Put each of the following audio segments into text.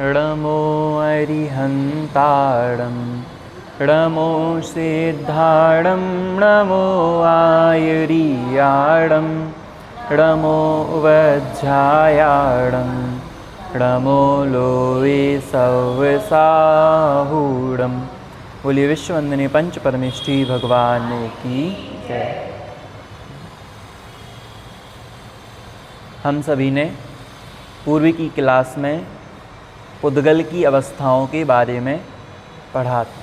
नमो अरिहन्ताणं नमो सिद्धाणं नमो आयुर्याणं नमो वज्रायाणं नमो Lowe सव्यसाहूणं। बोलिए विश्ववंदनीय पंच परमेष्ठी भगवान की जय। हम सभी ने पूर्व की क्लास में पुद्गल की अवस्थाओं के बारे में पढ़ा था।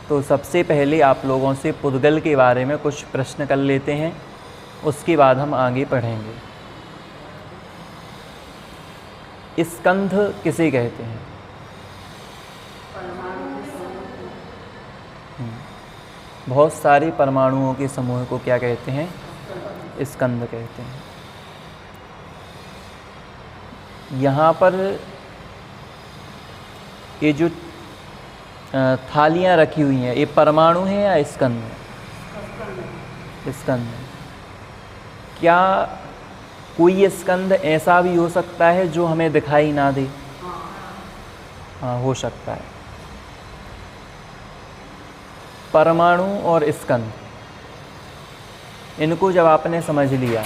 तो सबसे पहले आप लोगों से पुद्गल के बारे में कुछ प्रश्न कर लेते हैं, उसके बाद हम आगे पढ़ेंगे। स्कंध किसे कहते हैं? बहुत सारे परमाणुओं के समूह को क्या कहते हैं? स्कंध कहते हैं। यहाँ पर ये जो थालियाँ रखी हुई हैं, ये परमाणु है या स्कंध है? स्कंध है। क्या कोई स्कंध ऐसा भी हो सकता है जो हमें दिखाई ना दे? हाँ, हो सकता है। परमाणु और स्कंध, इनको जब आपने समझ लिया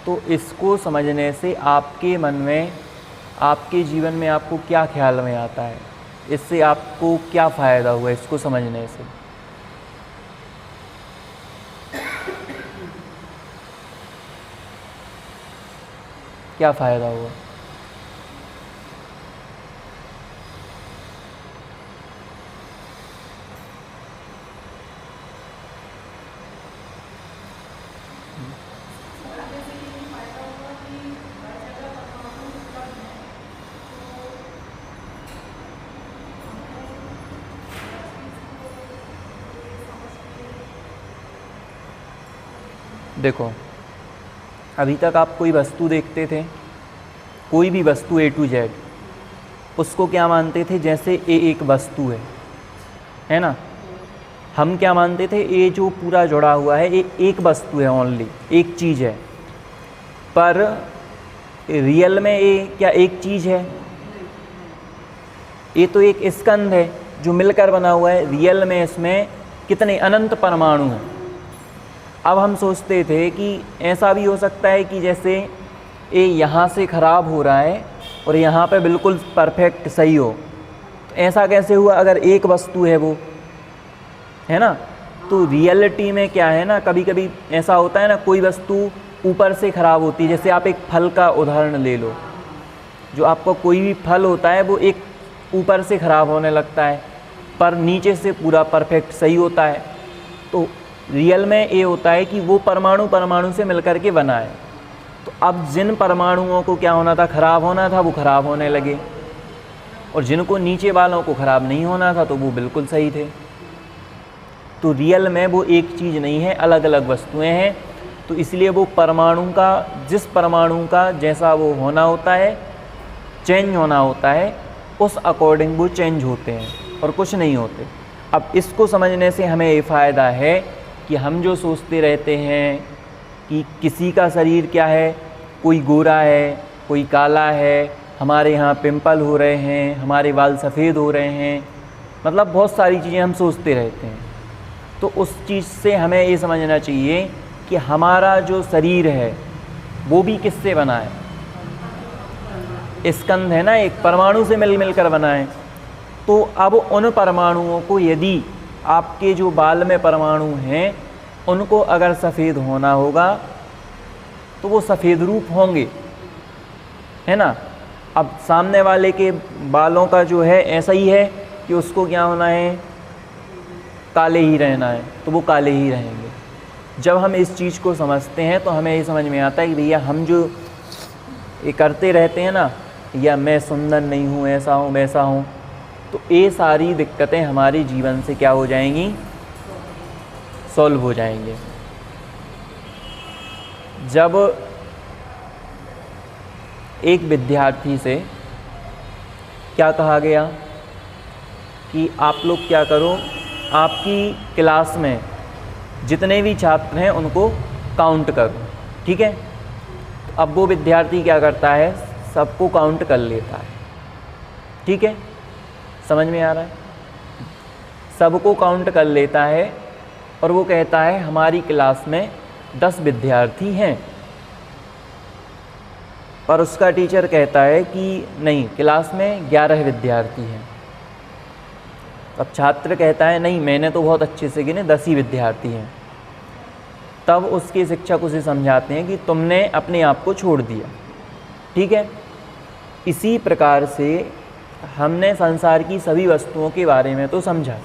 तो इसको समझने से आपके मन में, आपके जीवन में आपको क्या ख्याल में आता है? इससे आपको क्या फ़ायदा हुआ इसको समझने से? क्या फ़ायदा हुआ? देखो, अभी तक आप कोई वस्तु देखते थे, कोई भी वस्तु A to Z, उसको क्या मानते थे? जैसे ये एक वस्तु है ना? हम क्या मानते थे? ये जो पूरा जुड़ा हुआ है ये एक वस्तु है, ओनली एक चीज़ है। पर रियल में ये क्या एक चीज़ है? ये तो एक स्कंध है जो मिलकर बना हुआ है। रियल में इसमें कितने अनंत परमाणु हैं। अब हम सोचते थे कि ऐसा भी हो सकता है कि जैसे ये यहाँ से ख़राब हो रहा है और यहाँ पे बिल्कुल परफेक्ट सही हो, तो ऐसा कैसे हुआ? अगर एक वस्तु है वो, है ना? तो रियलिटी में क्या है ना, कभी कभी ऐसा होता है ना, कोई वस्तु ऊपर से ख़राब होती है। जैसे आप एक फल का उदाहरण ले लो, जो आपका कोई भी फल होता है वो एक ऊपर से ख़राब होने लगता है, पर नीचे से पूरा परफेक्ट सही होता है। तो रियल में ये होता है कि वो परमाणु परमाणु से मिलकर के बना है। तो अब जिन परमाणुओं को क्या होना था? ख़राब होना था, वो ख़राब होने लगे, और जिनको नीचे वालों को ख़राब नहीं होना था तो वो बिल्कुल सही थे। तो रियल में वो एक चीज़ नहीं है, अलग अलग वस्तुएं हैं। तो इसलिए वो परमाणु का, जिस परमाणु का जैसा वो होना होता है, चेंज होना होता है, उस अकॉर्डिंग वो चेंज होते हैं और कुछ नहीं होते। अब इसको समझने से हमें ये फ़ायदा है कि हम जो सोचते रहते हैं कि किसी का शरीर क्या है, कोई गोरा है, कोई काला है, हमारे यहाँ पिंपल हो रहे हैं, हमारे बाल सफ़ेद हो रहे हैं, मतलब बहुत सारी चीज़ें हम सोचते रहते हैं। तो उस चीज़ से हमें ये समझना चाहिए कि हमारा जो शरीर है वो भी किससे बना है? स्कंध है ना, एक परमाणु से मिलकर बना है। तो अब उन परमाणुओं को, यदि आपके जो बाल में परमाणु हैं उनको अगर सफ़ेद होना होगा तो वो सफ़ेद रूप होंगे, है ना? अब सामने वाले के बालों का जो है ऐसा ही है कि उसको क्या होना है? काले ही रहना है, तो वो काले ही रहेंगे। जब हम इस चीज़ को समझते हैं तो हमें ये समझ में आता है कि भैया हम जो ये करते रहते हैं ना, या मैं सुंदर नहीं हूँ, ऐसा हूँ, वैसा हूँ, तो ये सारी दिक्कतें हमारे जीवन से क्या हो जाएंगी? सॉल्व हो जाएंगे। जब एक विद्यार्थी से क्या कहा गया कि आप लोग क्या करो, आपकी क्लास में जितने भी छात्र हैं उनको काउंट करो, ठीक है? अब वो विद्यार्थी क्या करता है, सबको काउंट कर लेता है। ठीक है, समझ में आ रहा है? सबको काउंट कर लेता है और वो कहता है हमारी क्लास में 10 विद्यार्थी हैं, पर उसका टीचर कहता है कि नहीं, क्लास में 11 विद्यार्थी हैं। अब छात्र कहता है नहीं, मैंने तो बहुत अच्छे से गिने 10 ही विद्यार्थी हैं। तब उसके शिक्षक उसे समझाते हैं कि तुमने अपने आप को छोड़ दिया। ठीक है, इसी प्रकार से हमने संसार की सभी वस्तुओं के बारे में तो समझा,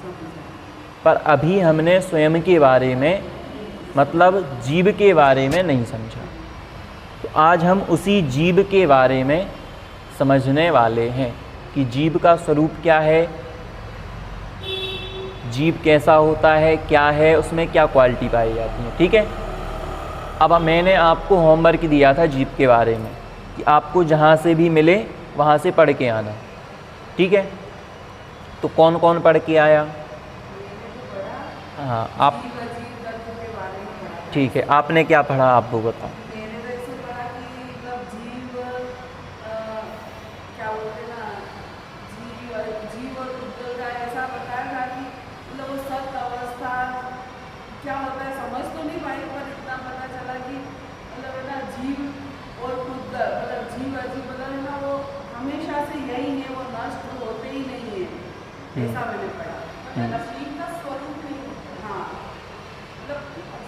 पर अभी हमने स्वयं के बारे में, मतलब जीव के बारे में नहीं समझा। तो आज हम उसी जीव के बारे में समझने वाले हैं कि जीव का स्वरूप क्या है, जीव कैसा होता है, क्या है, उसमें क्या क्वालिटी पाई जाती है। ठीक है, अब मैंने आपको होमवर्क दिया था जीव के बारे में कि आपको जहाँ से भी मिले वहाँ से पढ़ के आना। ठीक है, तो कौन कौन पढ़ के आया? हाँ, आप ठीक है, आपने क्या पढ़ा आप वो बताओ। मैंने तो ऐसे पढ़ा कि मतलब जीव क्या बोलते हैं ना, जीव और पुद्गल का ऐसा बताया था कि मतलब वो सत अवस्था क्या होता है समझ तो नहीं पाई, पर इतना पता चला कि मतलब है ना जीव और पुद्गल, मतलब जीव अजीब मतलब है ना वो हमेशा से यही है, वो नष्ट होते ही नहीं है, ऐसा मैंने पढ़ा। मतलब जीव का स्वरूप नहीं होता। हाँ, मतलब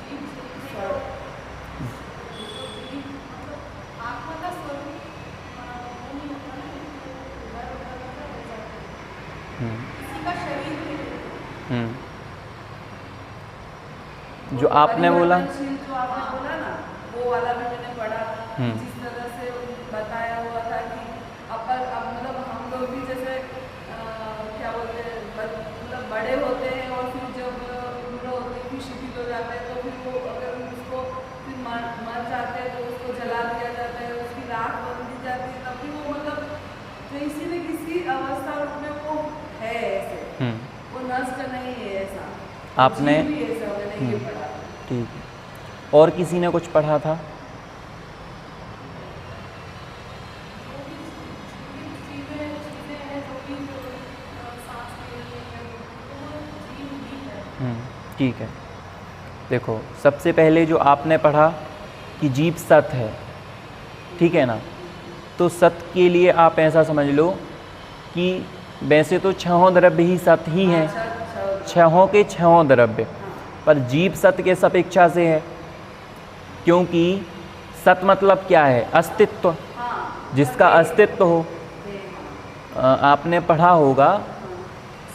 जीव स्वरूप, मतलब आत्मा का स्वरूप वो नहीं होता ना, किसी का शरीर नहीं। जो आपने बोला, जो आपने बोला ना, वो वाला भी मैंने पढ़ा, जिस तरह से बताया हुआ था कि अब मतलब हम लोग भी जैसे क्या बोलते हैं, मतलब बड़े होते हैं और फिर जब उम्र होती है फिर शिथिल हो जाता है, तो फिर वो अगर उसको फिर मर जाते हैं तो उसको जला दिया जाता है, उसकी राख बन दी जाती है, तब भी वो मतलब जो इसी न किसी अवस्था रूप में वो है ऐसे, वो नष्ट नहीं है ऐसा। आपने भी ऐसा मैंने ये पढ़ा। ठीक है, और किसी ने कुछ पढ़ा था? ठीक है, देखो सबसे पहले जो आपने पढ़ा कि जीव सत है, ठीक है ना, तो सत के लिए आप ऐसा समझ लो कि वैसे तो 6 द्रव्य ही सत ही हैं, 6 के 6 द्रव्य, पर जीव सत के अपेक्षा से है, क्योंकि सत मतलब क्या है? अस्तित्व, जिसका अस्तित्व हो। आपने पढ़ा होगा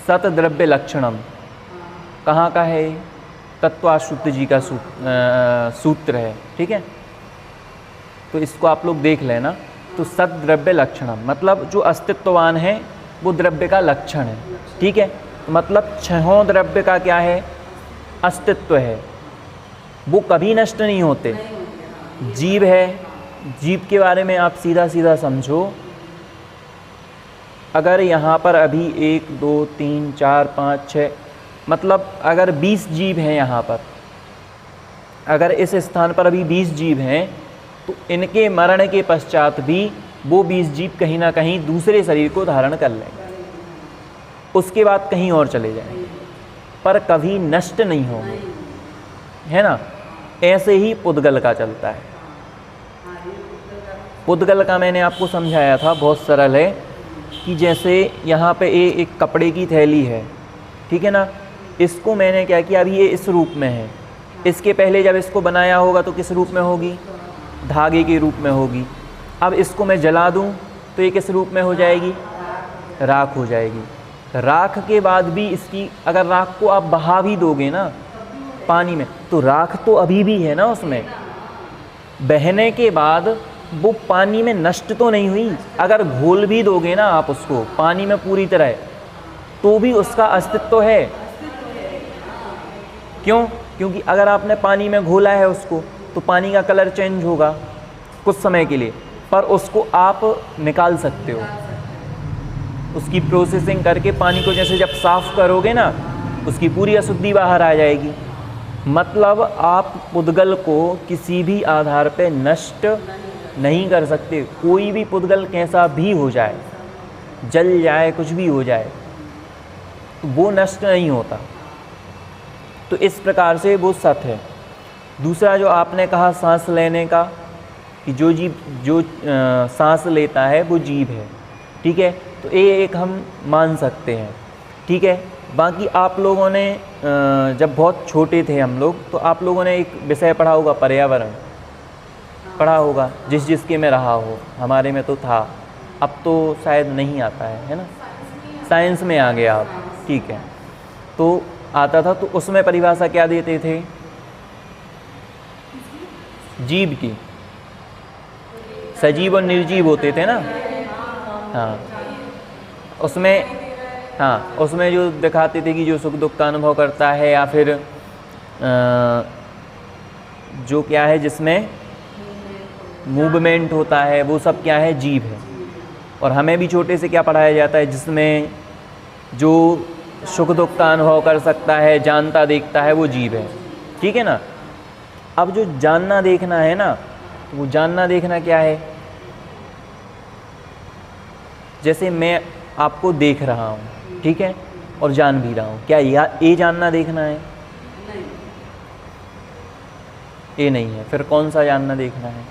सत द्रव्य लक्षणम, कहाँ का है? तत्वाश्रुत जी का सूत्र है। ठीक है, तो इसको आप लोग देख लेना। तो सत द्रव्य लक्षणम मतलब जो अस्तित्ववान है वो द्रव्य का लक्षण है। ठीक है, तो मतलब 6 द्रव्य का क्या है? अस्तित्व है, वो कभी नष्ट नहीं होते। जीव है, जीव के बारे में आप सीधा सीधा समझो, अगर यहाँ पर अभी 1 2 3 4 5 6 मतलब अगर 20 जीव हैं यहाँ पर, अगर इस स्थान पर अभी 20 जीव हैं, तो इनके मरण के पश्चात भी वो 20 जीव कहीं ना कहीं दूसरे शरीर को धारण कर लेंगे, उसके बाद कहीं और चले जाएंगे, पर कभी नष्ट नहीं होंगे, है ना। ऐसे ही पुद्गल का चलता है। पुद्गल का मैंने आपको समझाया था, बहुत सरल है कि जैसे यहाँ पे एक कपड़े की थैली है, ठीक है ना, इसको मैंने क्या किया, अभी ये इस रूप में है, इसके पहले जब इसको बनाया होगा तो किस रूप में होगी? धागे के रूप में होगी। अब इसको मैं जला दूं तो ये किस रूप में हो जाएगी? राख हो जाएगी। राख के बाद भी इसकी, अगर राख को आप बहा भी दोगे ना पानी में, तो राख तो अभी भी है ना उसमें, बहने के बाद वो पानी में नष्ट तो नहीं हुई। अगर घोल भी दोगे ना आप उसको पानी में पूरी तरह, तो भी उसका अस्तित्व है। क्यों? क्योंकि अगर आपने पानी में घोला है उसको, तो पानी का कलर चेंज होगा कुछ समय के लिए, पर उसको आप निकाल सकते हो, उसकी प्रोसेसिंग करके पानी को जैसे जब साफ़ करोगे ना, उसकी पूरी अशुद्धि बाहर आ जाएगी। मतलब आप पुद्गल को किसी भी आधार पे नष्ट नहीं कर सकते। कोई भी पुद्गल कैसा भी हो जाए, जल जाए, कुछ भी हो जाए, तो वो नष्ट नहीं होता। तो इस प्रकार से वो सत है। दूसरा जो आपने कहा सांस लेने का, कि जो जीव जो सांस लेता है वो जीव है, ठीक है, तो ये एक हम मान सकते हैं, ठीक है। बाकी आप लोगों ने जब बहुत छोटे थे हम लोग, तो आप लोगों ने एक विषय पढ़ा होगा, पर्यावरण पढ़ा होगा, जिसके में रहा हो। हमारे में तो था, अब तो शायद नहीं आता है ना, साइंस में आ गया आप, ठीक है। तो आता था, तो उसमें परिभाषा क्या देते थे जीव की? सजीव और निर्जीव होते थे ना, हाँ। उसमें जो दिखाते थे कि जो सुख दुख का अनुभव करता है, या फिर जो क्या है जिसमें मूवमेंट होता है, वो सब क्या है, जीव है। और हमें भी छोटे से क्या पढ़ाया जाता है, जिसमें जो सुख दुख का अनुभव कर सकता है, जानता देखता है, वो जीव है, ठीक है ना। अब जो जानना देखना है ना, वो जानना देखना क्या है? जैसे मैं आपको देख रहा हूँ, ठीक है, और जान भी रहा हूँ, क्या ये जानना देखना है? नहीं, ये नहीं है। फिर कौन सा जानना देखना है?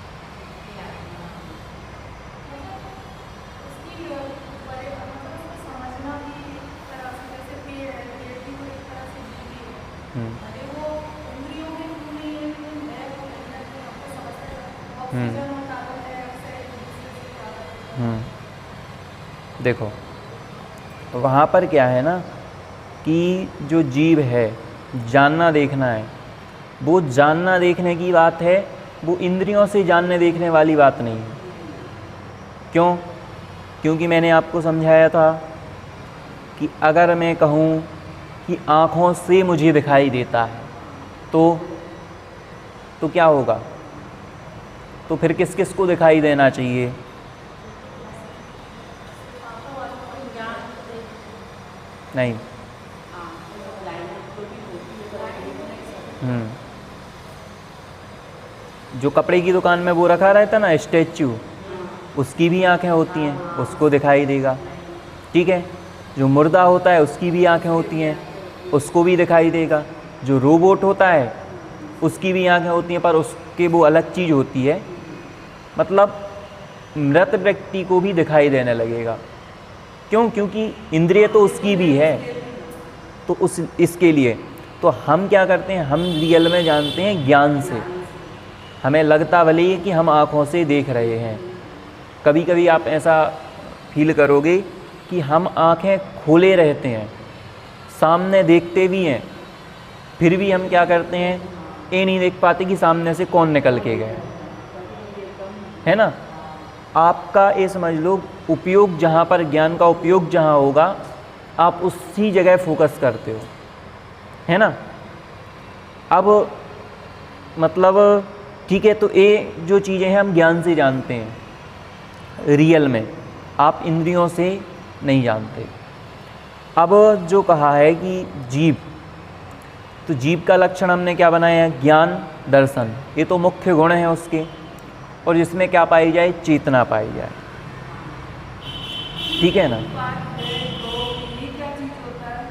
देखो, वहाँ पर क्या है ना, कि जो जीव है, जानना देखना है, वो जानना देखने की बात है, वो इंद्रियों से जानने देखने वाली बात नहीं है। क्यों? क्योंकि मैंने आपको समझाया था कि अगर मैं कहूँ कि आँखों से मुझे दिखाई देता है, तो क्या होगा? तो फिर किस किस को दिखाई देना चाहिए? नहीं। जो कपड़े की दुकान में वो रखा रहता ना स्टैचू, उसकी भी आंखें होती हैं, उसको दिखाई देगा, ठीक है। जो मुर्दा होता है उसकी भी आंखें होती हैं, उसको भी दिखाई देगा। जो रोबोट होता है उसकी भी आंखें होती हैं, पर उसके वो अलग चीज़ होती है, मतलब मृत व्यक्ति को भी दिखाई देने लगेगा। क्यों? क्योंकि इंद्रिय तो उसकी भी है। तो इसके लिए तो हम क्या करते हैं, हम रियल में जानते हैं ज्ञान से। हमें लगता भले ही कि हम आँखों से देख रहे हैं। कभी कभी आप ऐसा फील करोगे कि हम आँखें खोले रहते हैं, सामने देखते भी हैं, फिर भी हम क्या करते हैं, ये नहीं देख पाते कि सामने से कौन निकल के गए, है ना। आपका ये समझ लो, उपयोग जहाँ पर, ज्ञान का उपयोग जहाँ होगा, आप उसी जगह फोकस करते हो, है ना। अब मतलब ठीक है, तो ये जो चीज़ें हैं हम ज्ञान से जानते हैं रियल में, आप इंद्रियों से नहीं जानते। अब जो कहा है कि जीव, तो जीव का लक्षण हमने क्या बनाया है? ज्ञान, दर्शन, ये तो मुख्य गुण हैं उसके, और जिसमें क्या पाई जाए? चेतना पाई जाए, ठीक है ना। ये क्या चीज़ होता है,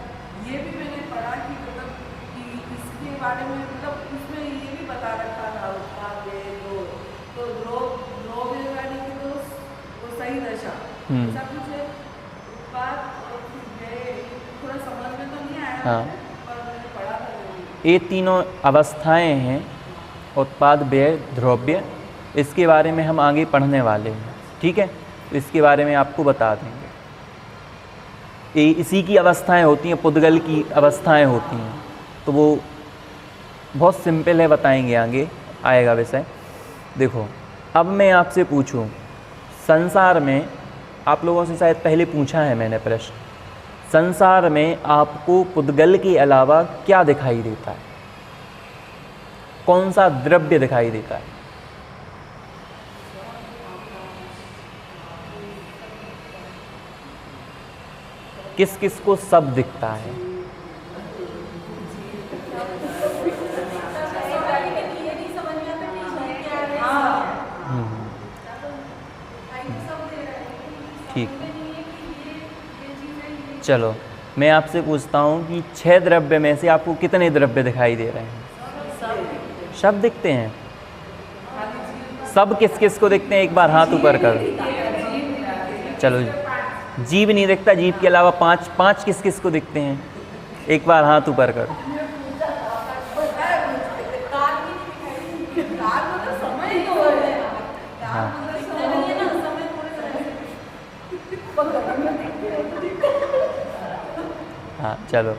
ये भी मैंने पढ़ा कि मतलब कि इसके बारे में, मतलब उसमें ये भी बता रखा था उत्पाद है तो रोग यानी कि तो वो सही दशा, ऐसा कुछ है उत्पाद, और फिर थोड़ा समझ में तो नहीं आया, हाँ, पर मैंने पढ़ा था। ये तीनों अवस्थाएं हैं, उत्पाद, व्यय, द्रव्य। इसके बारे में हम आगे पढ़ने वाले हैं, ठीक है। तो इसके बारे में आपको बता देंगे। ये इसी की अवस्थाएं होती हैं, पुद्गल की अवस्थाएं होती हैं, तो वो बहुत सिंपल है, बताएंगे, आगे आएगा विषय। देखो, अब मैं आपसे पूछूं, संसार में, आप लोगों से शायद पहले पूछा है मैंने प्रश्न, संसार में आपको पुद्गल के अलावा क्या दिखाई देता है? कौन सा द्रव्य दिखाई देता है? किस किस को सब दिखता है? ठीक है, चलो मैं आपसे पूछता हूँ कि 6 द्रव्य में से आपको कितने द्रव्य दिखाई दे रहे हैं? सब दिखते हैं। सब किस किस को दिखते हैं? एक बार हाथ ऊपर करो। चलो जीव नहीं दिखता, जीव के अलावा पांच किस किस को दिखते हैं? एक बार हाथ ऊपर करो। हाँ हाँ, चलो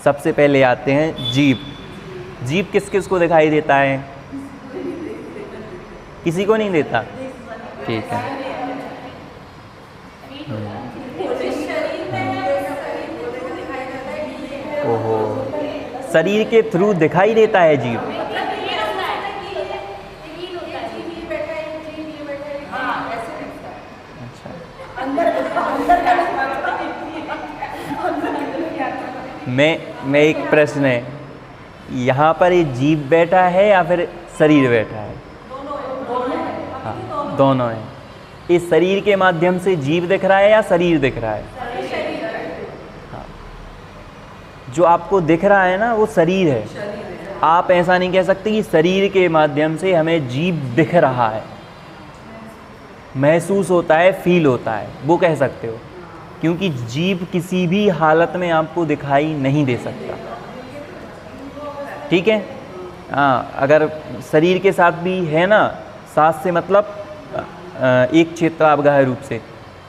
सबसे पहले आते हैं जीव। जीव किस किस को दिखाई देता है? किसी को नहीं देता? ठीक है। ओहो, शरीर के थ्रू दिखाई देता है जीव। अच्छा, मैं एक प्रश्न है, यहाँ पर ये जीव बैठा है या फिर शरीर बैठा है? हाँ, दोनों है। इस शरीर के माध्यम से जीव दिख रहा है या शरीर दिख रहा है? हाँ, जो आपको दिख रहा है ना वो शरीर है। आप ऐसा नहीं कह सकते कि शरीर के माध्यम से हमें जीव दिख रहा है, महसूस होता है, फील होता है, वो कह सकते हो, क्योंकि जीव किसी भी हालत में आपको दिखाई नहीं दे सकता। ठीक है। हाँ, अगर शरीर के साथ भी है ना, साथ से मतलब एक क्षेत्रावगाह रूप से,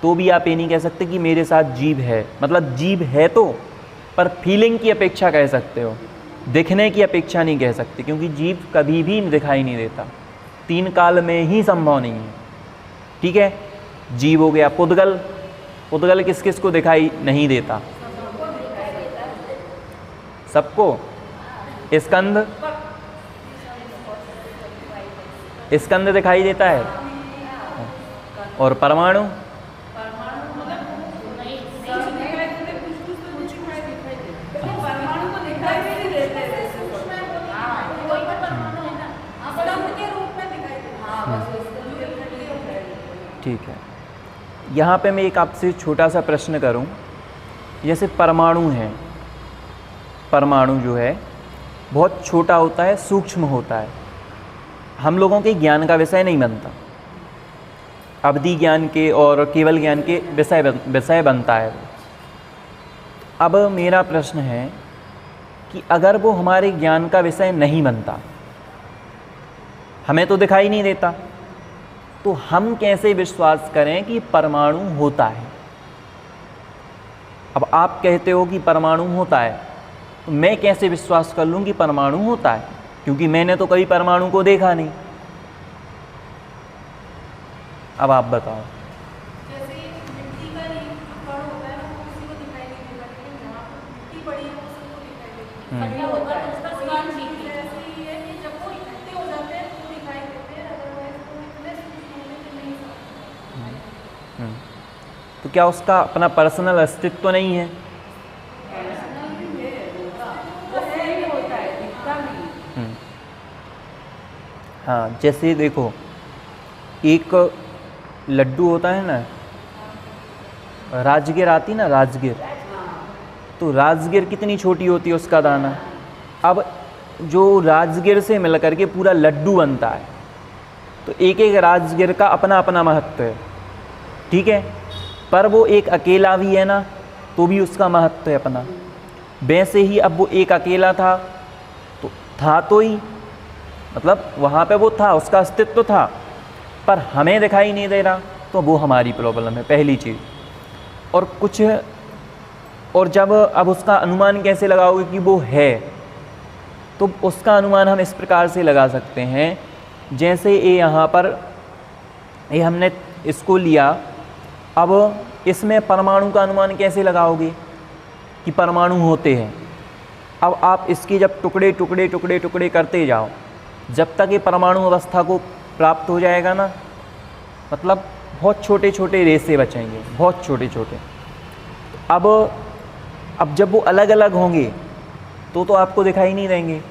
तो भी आप ये नहीं कह सकते कि मेरे साथ जीव है। मतलब जीव है तो, पर फीलिंग की अपेक्षा कह सकते हो, दिखने की अपेक्षा नहीं कह सकते, क्योंकि जीव कभी भी दिखाई नहीं देता, 3 काल में ही संभव नहीं है। ठीक है। जीव हो गया। पुद्गल, पुद्गल किस किस को दिखाई नहीं देता? सबको। स्कंद, स्कंद दिखाई देता है। और परमाणु? ठीक है। यहाँ पे मैं एक आपसे छोटा सा प्रश्न करूँ, जैसे परमाणु है, परमाणु जो है बहुत छोटा होता है, सूक्ष्म होता है, हम लोगों के ज्ञान का विषय नहीं बनता, अवधि ज्ञान के और केवल ज्ञान के विषय बनता है। अब मेरा प्रश्न है कि अगर वो हमारे ज्ञान का विषय नहीं बनता, हमें तो दिखाई नहीं देता, तो हम कैसे विश्वास करें कि परमाणु होता है? अब आप कहते हो कि परमाणु होता है, तो मैं कैसे विश्वास कर लूँ कि परमाणु होता है, क्योंकि मैंने तो कभी परमाणु को देखा नहीं। अब आप बताओ। जैसे मिट्टी का कण होता है ना, वो किसी को दिखाई नहीं देता, लेकिन जहाँ पर मिट्टी पड़ी है वो सबको दिखाई देती है। खड्डा होता है उसका स्थान ठीक है। ऐसे ही है कि जब वो इकट्ठे हो जाते हैं तो दिखाई देते हैं, अदरवाइज तो इतने सूक्ष्म होने से नहीं समझते। तो क्या उसका अपना पर्सनल अस्तित्व तो नहीं है? हाँ, जैसे देखो, एक लड्डू होता है ना, राजगिर आती ना, राजगिर, तो राजगिर कितनी छोटी होती है उसका दाना। अब जो राजगिर से मिलकर के पूरा लड्डू बनता है, तो एक एक राजगिर का अपना अपना महत्व है। ठीक है। पर वो एक अकेला भी है ना, तो भी उसका महत्व है अपना। वैसे ही अब वो एक अकेला था, तो था तो ही, मतलब वहाँ पे वो था, उसका अस्तित्व था, पर हमें दिखाई नहीं दे रहा, तो वो हमारी प्रॉब्लम है, पहली चीज़। और कुछ, और जब अब उसका अनुमान कैसे लगाओगे कि वो है, तो उसका अनुमान हम इस प्रकार से लगा सकते हैं, जैसे ये यहाँ पर ये हमने इसको लिया, अब इसमें परमाणु का अनुमान कैसे लगाओगे कि परमाणु होते हैं? अब आप इसकी जब टुकड़े टुकड़े टुकड़े टुकड़े करते जाओ, जब तक ये परमाणु अवस्था को प्राप्त हो जाएगा ना, मतलब बहुत छोटे छोटे रेशे बचेंगे, बहुत छोटे छोटे। अब जब वो अलग अलग होंगे तो आपको दिखाई नहीं देंगे,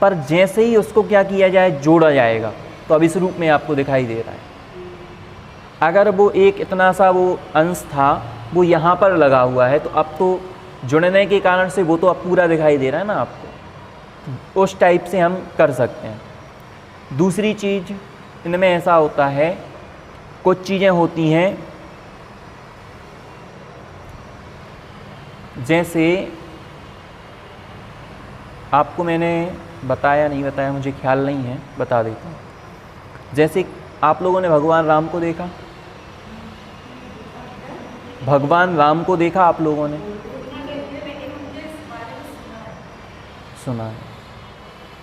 पर जैसे ही उसको क्या किया जाए, जोड़ा जाएगा, तो अब इस रूप में आपको दिखाई दे रहा है। अगर वो एक इतना सा वो अंश था वो यहाँ पर लगा हुआ है, तो अब तो जुड़ने के कारण से वो तो अब पूरा दिखाई दे रहा है ना आपको। उस टाइप से हम कर सकते हैं। दूसरी चीज़ इनमें ऐसा होता है, कुछ चीज़ें होती हैं जैसे आपको मैंने बताया नहीं बताया मुझे ख्याल नहीं है, बता देता हूँ। जैसे आप लोगों ने भगवान राम को देखा, भगवान राम को देखा आप लोगों ने? सुना है,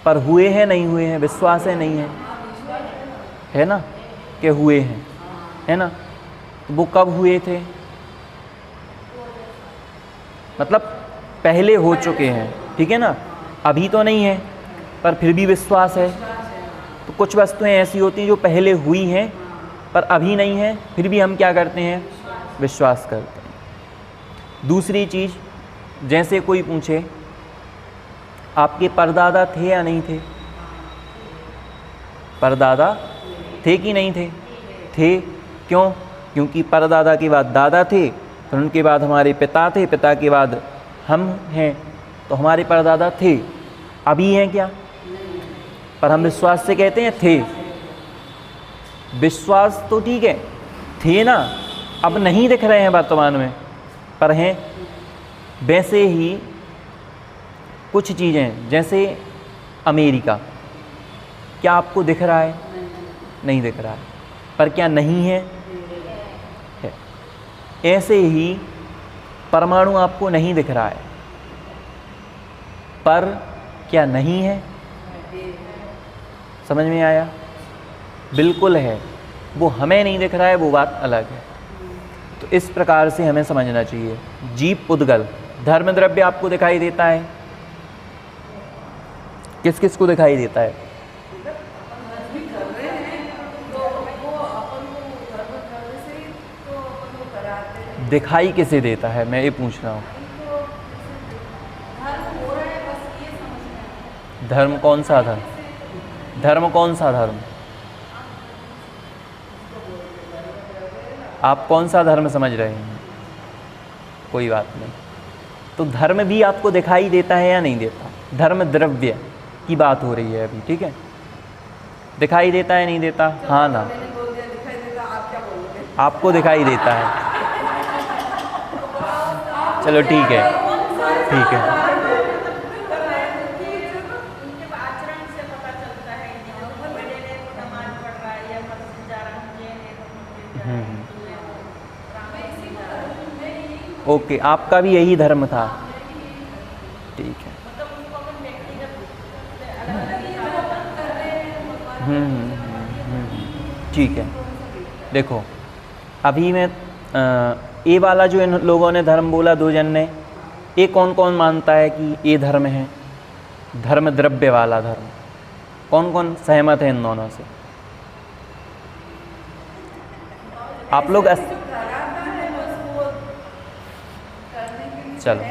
पर हुए हैं नहीं हुए हैं, विश्वास है नहीं है ना कि हुए हैं, है ना? वो कब हुए थे? मतलब पहले हो चुके हैं, ठीक है ना? अभी तो नहीं है पर फिर भी विश्वास है। तो कुछ वस्तुएं ऐसी होती हैं जो पहले हुई हैं पर अभी नहीं है, फिर भी हम क्या करते हैं? विश्वास करते हैं। दूसरी चीज़, जैसे कोई पूछे आपके परदादा थे या नहीं थे? परदादा थे कि नहीं थे? थे। क्यों? क्योंकि परदादा के बाद दादा थे, फिर उनके बाद हमारे पिता थे, पिता के बाद हम हैं, तो हमारे परदादा थे। अभी हैं क्या? पर हम विश्वास से कहते हैं थे। विश्वास तो ठीक है, थे ना, अब नहीं दिख रहे हैं वर्तमान में, पर हैं। वैसे ही कुछ चीज़ें, जैसे अमेरिका, क्या आपको दिख रहा है? नहीं दिख रहा है, पर क्या नहीं है? है। ऐसे ही परमाणु आपको नहीं दिख रहा है, पर क्या नहीं है? समझ में आया? बिल्कुल है, वो हमें नहीं दिख रहा है, वो बात अलग है। तो इस प्रकार से हमें समझना चाहिए। जीव पुद्गल, धर्म द्रव्य आपको दिखाई देता है? किस किस को दिखाई देता है? दिखाई किसे देता है, मैं ये पूछ रहा हूँ। धर्म कौन सा धर्म? धर्म कौन सा धर्म? आप कौन सा धर्म समझ रहे हैं? कोई बात नहीं। तो धर्म भी आपको दिखाई देता है या नहीं देता? धर्म द्रव्य की बात हो रही है अभी, ठीक है? दिखाई देता है नहीं देता? हाँ ना? आपको दिखाई देता है। चलो ठीक है, ठीक है। ओके, आपका भी यही धर्म था, ठीक है। ठीक है। देखो अभी मैं ये वाला जो इन लोगों ने धर्म बोला, दो जन ने, ये कौन कौन मानता है कि ये धर्म है? धर्म द्रव्य वाला धर्म कौन कौन सहमत है इन दोनों से? आप लोग चलो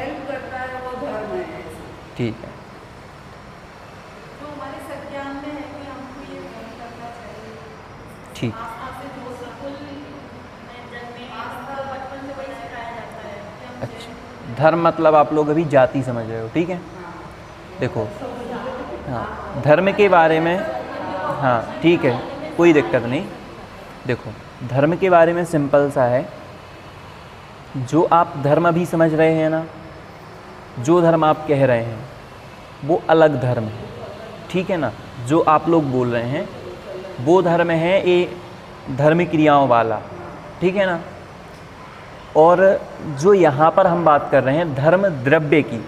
ठीक है। ठीक, अच्छा, धर्म मतलब आप लोग अभी जाति समझ रहे हो, ठीक है? देखो, हाँ, धर्म के बारे में, हाँ ठीक है, कोई दिक्कत नहीं। देखो धर्म के बारे में सिंपल सा है, जो आप धर्म अभी समझ रहे हैं ना, जो धर्म आप कह रहे हैं वो अलग धर्म है, ठीक है ना? जो आप लोग बोल रहे हैं वो धर्म है ये धर्म क्रियाओं वाला, ठीक है ना? और जो यहाँ पर हम बात कर रहे हैं धर्म द्रव्य की,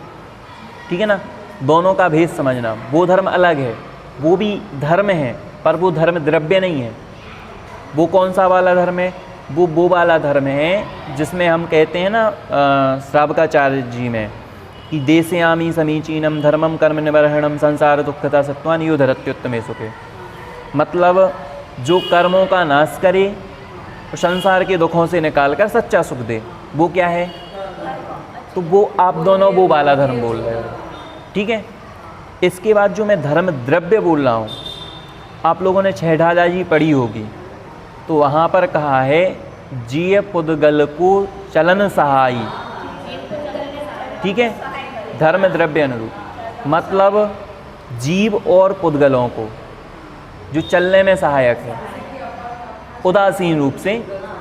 ठीक है ना? दोनों का भेद समझना। वो धर्म अलग है, वो भी धर्म है, पर वो धर्म द्रव्य नहीं है। वो कौन सा वाला धर्म है? वो वाला धर्म है जिसमें हम कहते हैं ना श्रावकाचार्य जी में कि देशयामी समीचीनम धर्मम कर्म निवर्हणम संसार दुखता सत्वान यो धरत्युत्तमे सुखे। मतलब जो कर्मों का नाश करे और संसार के दुखों से निकाल कर सच्चा सुख दे, वो क्या है? तो वो आप दोनों वो वाला धर्म बोल रहे हो, ठीक है? इसके बाद जो मैं धर्म द्रव्य बोल रहा हूँ, आप लोगों ने छह ढाला जी पढ़ी होगी, तो वहाँ पर कहा है जीय पुद्गल को चलन सहाई, ठीक है, धर्म द्रव्य अनुरूप, मतलब जीव और पुद्गलों को जो चलने में सहायक है उदासीन रूप से,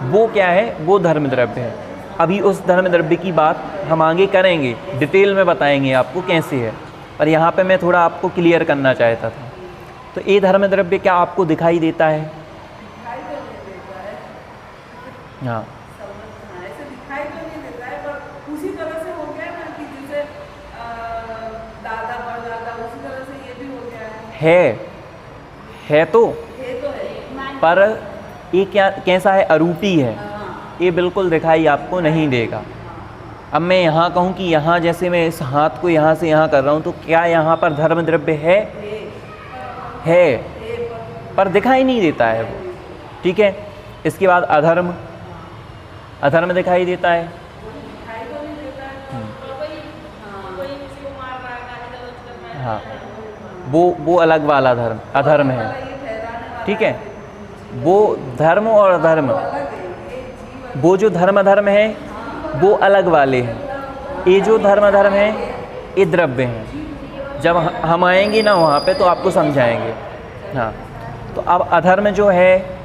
वो क्या है, वो धर्म द्रव्य है। अभी उस धर्म द्रव्य की बात हम आगे करेंगे, डिटेल में बताएंगे आपको कैसे है, पर यहाँ पे मैं थोड़ा आपको क्लियर करना चाहता था। तो ये धर्म द्रव्य क्या आपको दिखाई देता है? दिखाई तो नहीं देता है, हाँ, ऐसे दिखाई तो नहीं देता है, पर उसी तरह से हो गया ना कि जैसे दादा परदादा, उसी तरह से ये भी हो गया है तो है तो है, पर ये क्या कैसा है, अरूपी है, ये बिल्कुल दिखाई आपको नहीं देगा। अब मैं यहाँ कहूँ कि यहाँ जैसे मैं इस हाथ को यहाँ से यहाँ कर रहा हूँ, तो क्या यहाँ पर धर्म द्रव्य है पर दिखाई नहीं देता है वो, ठीक है। इसके बाद अधर्म, अधर्म दिखाई देता है, दिखाई तो नहीं देता है, कोई किसी को मार रहा है, गाली गलौज कर रहा है, हाँ, वो अलग वाला धर्म अधर्म है, ये ठहराने वाला ठीक है। वो धर्म और अधर्म, वो जो धर्म अधर्म है वो अलग वाले हैं, ये जो धर्म अधर्म है ये द्रव्य हैं। जब हम आएंगे ना वहाँ पे तो आपको समझाएंगे। हाँ, तो अब अधर्म जो है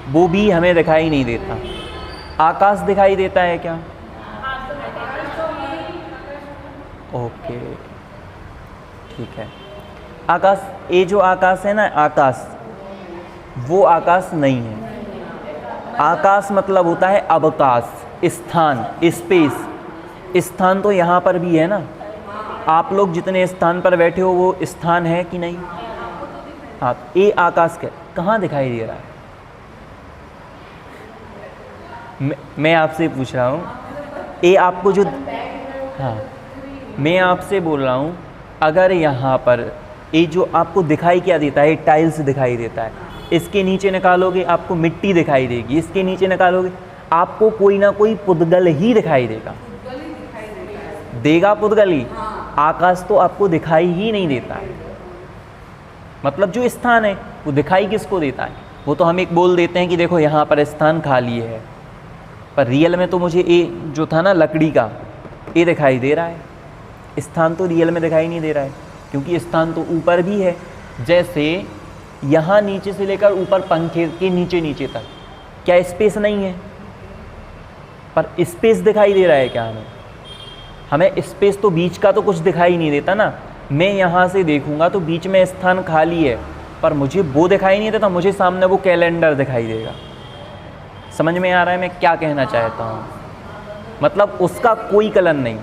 वो भी हमें दिखाई नहीं देता। आकाश दिखाई देता है क्या? ओके, ठीक है। आकाश, ये जो आकाश है ना, आकाश वो आकाश नहीं है। आकाश मतलब होता है अवकाश, स्थान, स्पेस। स्थान तो यहाँ पर भी है ना, आप लोग जितने स्थान पर बैठे हो वो स्थान है कि नहीं? हाँ, ये आकाश कहाँ दिखाई दे रहा है? मैं आपसे पूछ रहा हूँ, ये आपको जो, हाँ, मैं आपसे बोल रहा हूँ, अगर यहाँ पर ये जो आपको दिखाई क्या देता है, टाइल्स दिखाई देता है, इसके नीचे निकालोगे आपको मिट्टी दिखाई देगी, इसके नीचे निकालोगे आपको कोई ना कोई पुद्गल ही दिखाई देगा, देगा पुद्गल ही। आकाश तो आपको दिखाई ही नहीं देता है। मतलब जो स्थान है वो दिखाई किसको देता है? वो तो हम एक बोल देते हैं कि देखो यहाँ पर स्थान खाली है, पर रियल में तो मुझे ये जो था ना लकड़ी का, ये दिखाई दे रहा है, स्थान तो रियल में दिखाई नहीं दे रहा है, क्योंकि स्थान तो ऊपर भी है। जैसे यहाँ नीचे से लेकर ऊपर पंखे के नीचे नीचे तक क्या स्पेस नहीं है? पर स्पेस दिखाई दे रहा है क्या हमें? हमें स्पेस तो बीच का तो कुछ दिखाई नहीं देता ना। मैं यहाँ से देखूँगा तो बीच में स्थान खाली है, पर मुझे वो दिखाई नहीं देता, मुझे सामने वो कैलेंडर दिखाई देगा। समझ में आ रहा है मैं क्या कहना चाहता हूँ? मतलब उसका कोई कलन नहीं।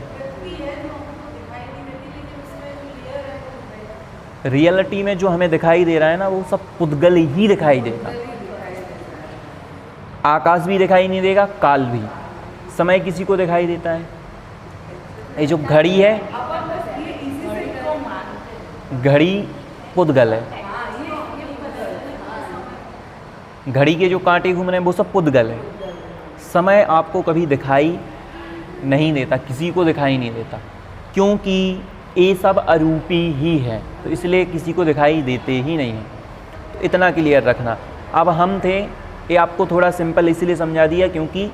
रियलिटी में जो हमें दिखाई दे रहा है ना, वो सब पुद्गल ही दिखाई देगा। आकाश भी दिखाई नहीं देगा, काल भी। समय किसी को दिखाई देता है? ये जो घड़ी है, घड़ी पुद्गल है। घड़ी के जो कांटे घूम रहे हैं वो सब पुद्गल है। समय आपको कभी दिखाई नहीं देता, किसी को दिखाई नहीं देता, क्योंकि ये सब अरूपी ही है, तो इसलिए किसी को दिखाई देते ही नहीं है। तो इतना क्लियर रखना। अब हम थे, ये आपको थोड़ा सिंपल इसलिए समझा दिया क्योंकि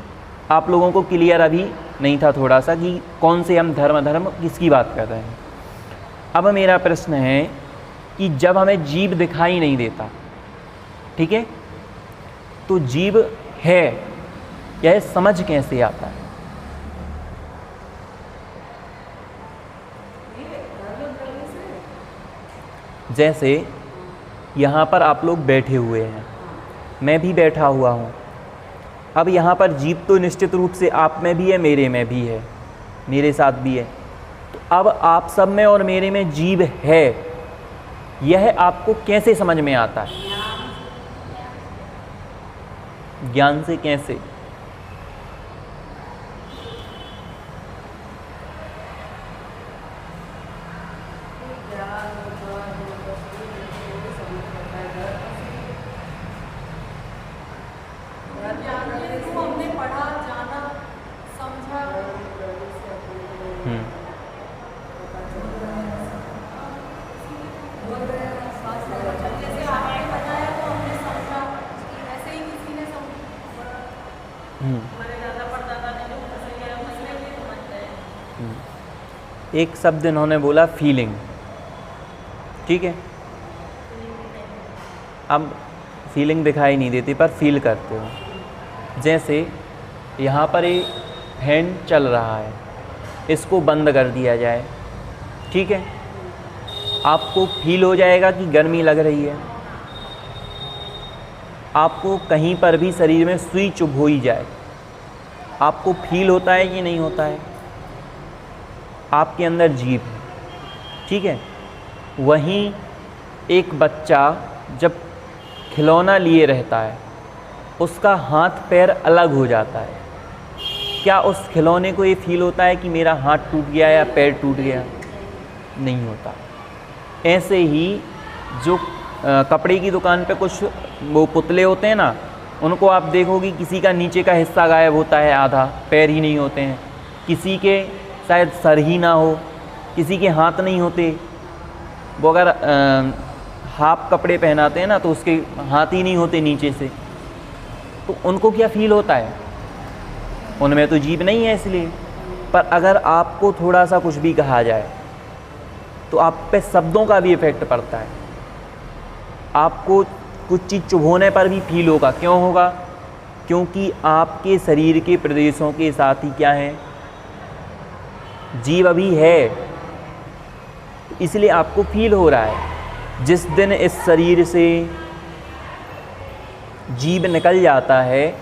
आप लोगों को क्लियर अभी नहीं था थोड़ा सा कि कौन से हम धर्म अधर्म किसकी बात कर रहे हैं। अब मेरा प्रश्न है कि जब हमें जीव दिखाई नहीं देता, ठीक है, तो जीव है, यह समझ कैसे आता है? जैसे यहाँ पर आप लोग बैठे हुए हैं, मैं भी बैठा हुआ हूँ। अब यहाँ पर जीव तो निश्चित रूप से आप में भी है, मेरे में भी है, मेरे साथ भी है। तो अब आप सब में और मेरे में जीव है, यह आपको कैसे समझ में आता है? ज्ञान से कैसे? हमने पढ़ा, जाना, समझा। जैसे आपने बताया तो हमने समझा, ऐसे ही किसी ने हमारे दादा परदादा ने जो फंसे गए उसमें भी समझते हैं। एक शब्द इन्होंने बोला फीलिंग, ठीक है। अब फीलिंग दिखाई नहीं देती पर फील करते हो। जैसे यहाँ पर एक फैन चल रहा है, इसको बंद कर दिया जाए, ठीक है, आपको फील हो जाएगा कि गर्मी लग रही है। आपको कहीं पर भी शरीर में सुई चुभ हो ही जाए, आपको फील होता है कि नहीं होता है? आपके अंदर जीभ है, ठीक है। वहीं एक बच्चा जब खिलौना लिए रहता है, उसका हाथ पैर अलग हो जाता है, क्या उस खिलौने को ये फील होता है कि मेरा हाथ टूट गया या पैर टूट गया? नहीं होता। ऐसे ही जो कपड़े की दुकान पे कुछ वो पुतले होते हैं ना, उनको आप देखोगे किसी का नीचे का हिस्सा गायब होता है, आधा पैर ही नहीं होते हैं, किसी के शायद सर ही ना हो, किसी के हाथ नहीं होते। वो अगर हाफ कपड़े पहनाते हैं ना तो उसके हाथ ही नहीं होते नीचे से, तो उनको क्या फील होता है? उनमें तो जीभ नहीं है इसलिए। पर अगर आपको थोड़ा सा कुछ भी कहा जाए तो आप पे शब्दों का भी इफ़ेक्ट पड़ता है, आपको कुछ चीज़ चुभोने पर भी फील होगा। क्यों होगा? क्योंकि आपके शरीर के प्रदेशों के साथ ही क्या है, जीभ अभी है, इसलिए आपको फील हो रहा है। जिस दिन इस शरीर से जीभ निकल जाता है,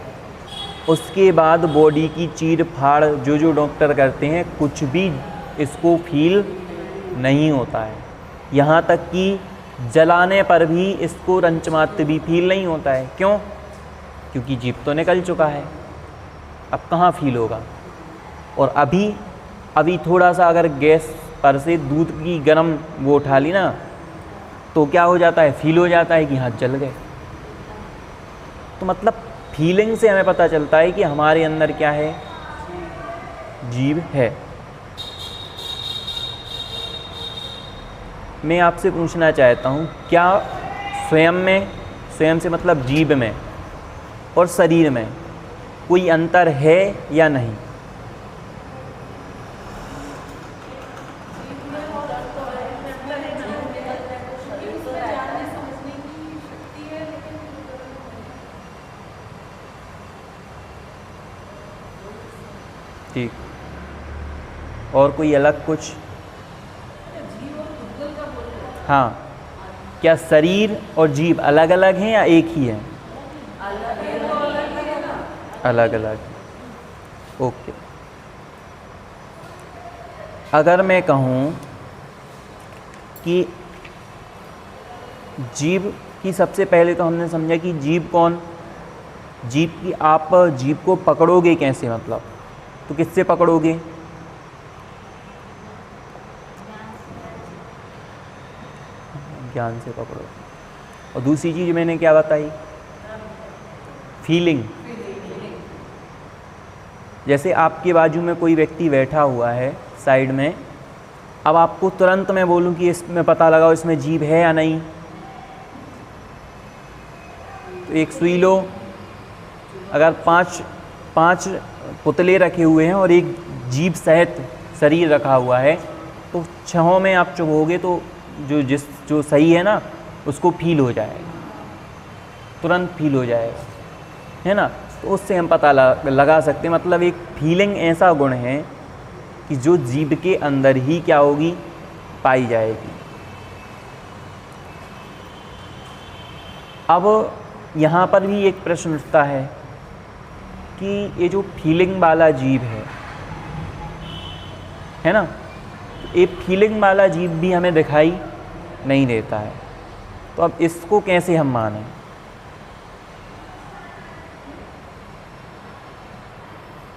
उसके बाद बॉडी की चीर फाड़ जो डॉक्टर करते हैं, कुछ भी इसको फील नहीं होता है। यहाँ तक कि जलाने पर भी इसको रंचमात्र भी फील नहीं होता है। क्यों? क्योंकि जीभ तो निकल चुका है, अब कहाँ फील होगा। और अभी थोड़ा सा अगर गैस पर से दूध की गर्म वो उठा ली ना, तो क्या हो जाता है, फील हो जाता है कि हाथ जल गए। तो मतलब फीलिंग से हमें पता चलता है कि हमारे अंदर क्या है, जीभ है। मैं आपसे पूछना चाहता हूँ, क्या स्वयं से मतलब जीभ में और शरीर में कोई अंतर है या नहीं? ठीक, और कोई अलग कुछ? हाँ, क्या शरीर और जीभ अलग अलग हैं या एक ही है? अलग अलग। ओके। अगर मैं कहूँ कि जीभ की, सबसे पहले तो हमने समझा कि जीभ कौन, जीभ की, आप जीभ को पकड़ोगे कैसे, मतलब तो किससे पकड़ोगे? ज्ञान से पकड़ो। और दूसरी चीज़ मैंने क्या बताई? फीलिंग। जैसे आपके बाजू में कोई व्यक्ति बैठा हुआ है साइड में, अब आपको तुरंत मैं बोलूं कि इसमें पता लगाओ इसमें जीभ है या नहीं, तो एक सुई लो। अगर पांच पुतले रखे हुए हैं और एक जीभ सहित शरीर रखा हुआ है, तो छहों में आप चुभोगे तो जो सही है ना, उसको फील हो जाएगा, तुरंत फील हो जाएगा, है ना। तो उससे हम पता लगा सकते हैं। मतलब एक फीलिंग ऐसा गुण है कि जो जीभ के अंदर ही क्या होगी, पाई जाएगी। अब यहाँ पर भी एक प्रश्न उठता है कि ये जो फीलिंग वाला जीभ है ना, ये फीलिंग वाला जीभ भी हमें दिखाई नहीं देता है, तो अब इसको कैसे हम मानें?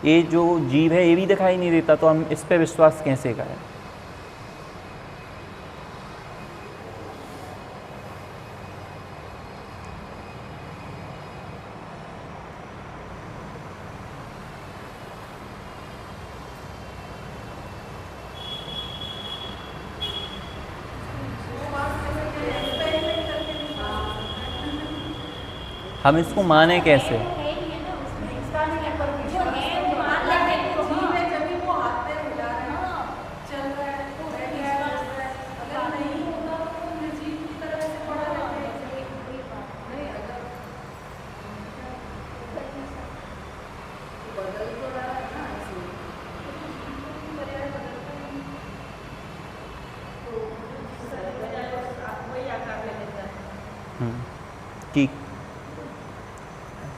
ये जो जीभ है ये भी दिखाई नहीं देता, तो हम इस पे विश्वास कैसे करें? हम इसको माने कैसे?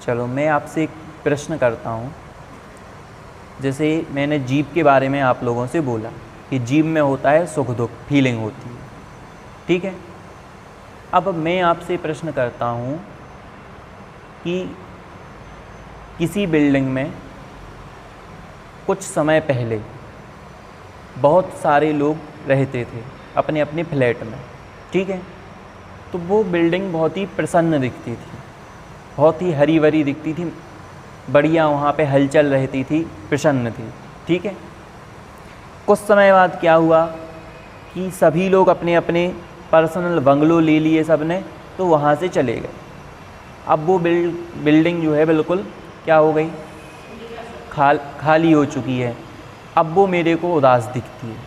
चलो मैं आपसे एक प्रश्न करता हूँ। जैसे मैंने जीव के बारे में आप लोगों से बोला कि जीव में होता है सुख दुख, फीलिंग होती है, ठीक है। अब मैं आपसे प्रश्न करता हूँ कि किसी बिल्डिंग में कुछ समय पहले बहुत सारे लोग रहते थे अपने अपने फ्लैट में, ठीक है। तो वो बिल्डिंग बहुत ही प्रसन्न दिखती थी, बहुत ही हरी भरी दिखती थी, बढ़िया वहाँ पे हलचल रहती थी, प्रसन्न थी, ठीक है। कुछ समय बाद क्या हुआ कि सभी लोग अपने अपने पर्सनल बंगलो ले लिए सब ने, तो वहाँ से चले गए। अब वो बिल्डिंग जो है बिल्कुल क्या हो गई, खाली हो चुकी है। अब वो मेरे को उदास दिखती है,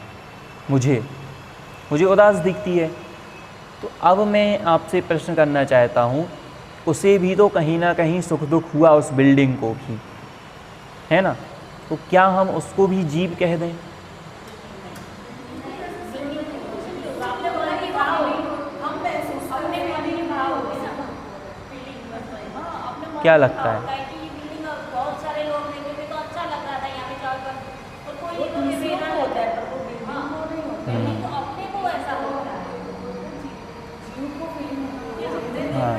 मुझे उदास दिखती है। तो अब मैं आपसे प्रश्न करना चाहता हूँ, उसे भी तो कहीं ना कहीं सुख दुख हुआ, उस बिल्डिंग को भी, है ना। तो क्या हम उसको भी जीव कह दें? क्या लगता है? बहुत सारे लोग देखते थे तो अच्छा लग रहा था यहाँ पे जाकर, और कोई तो बेमेरा होता है, पर वो बिल्डिंग तो अपने को ऐसा होता है, हाँ,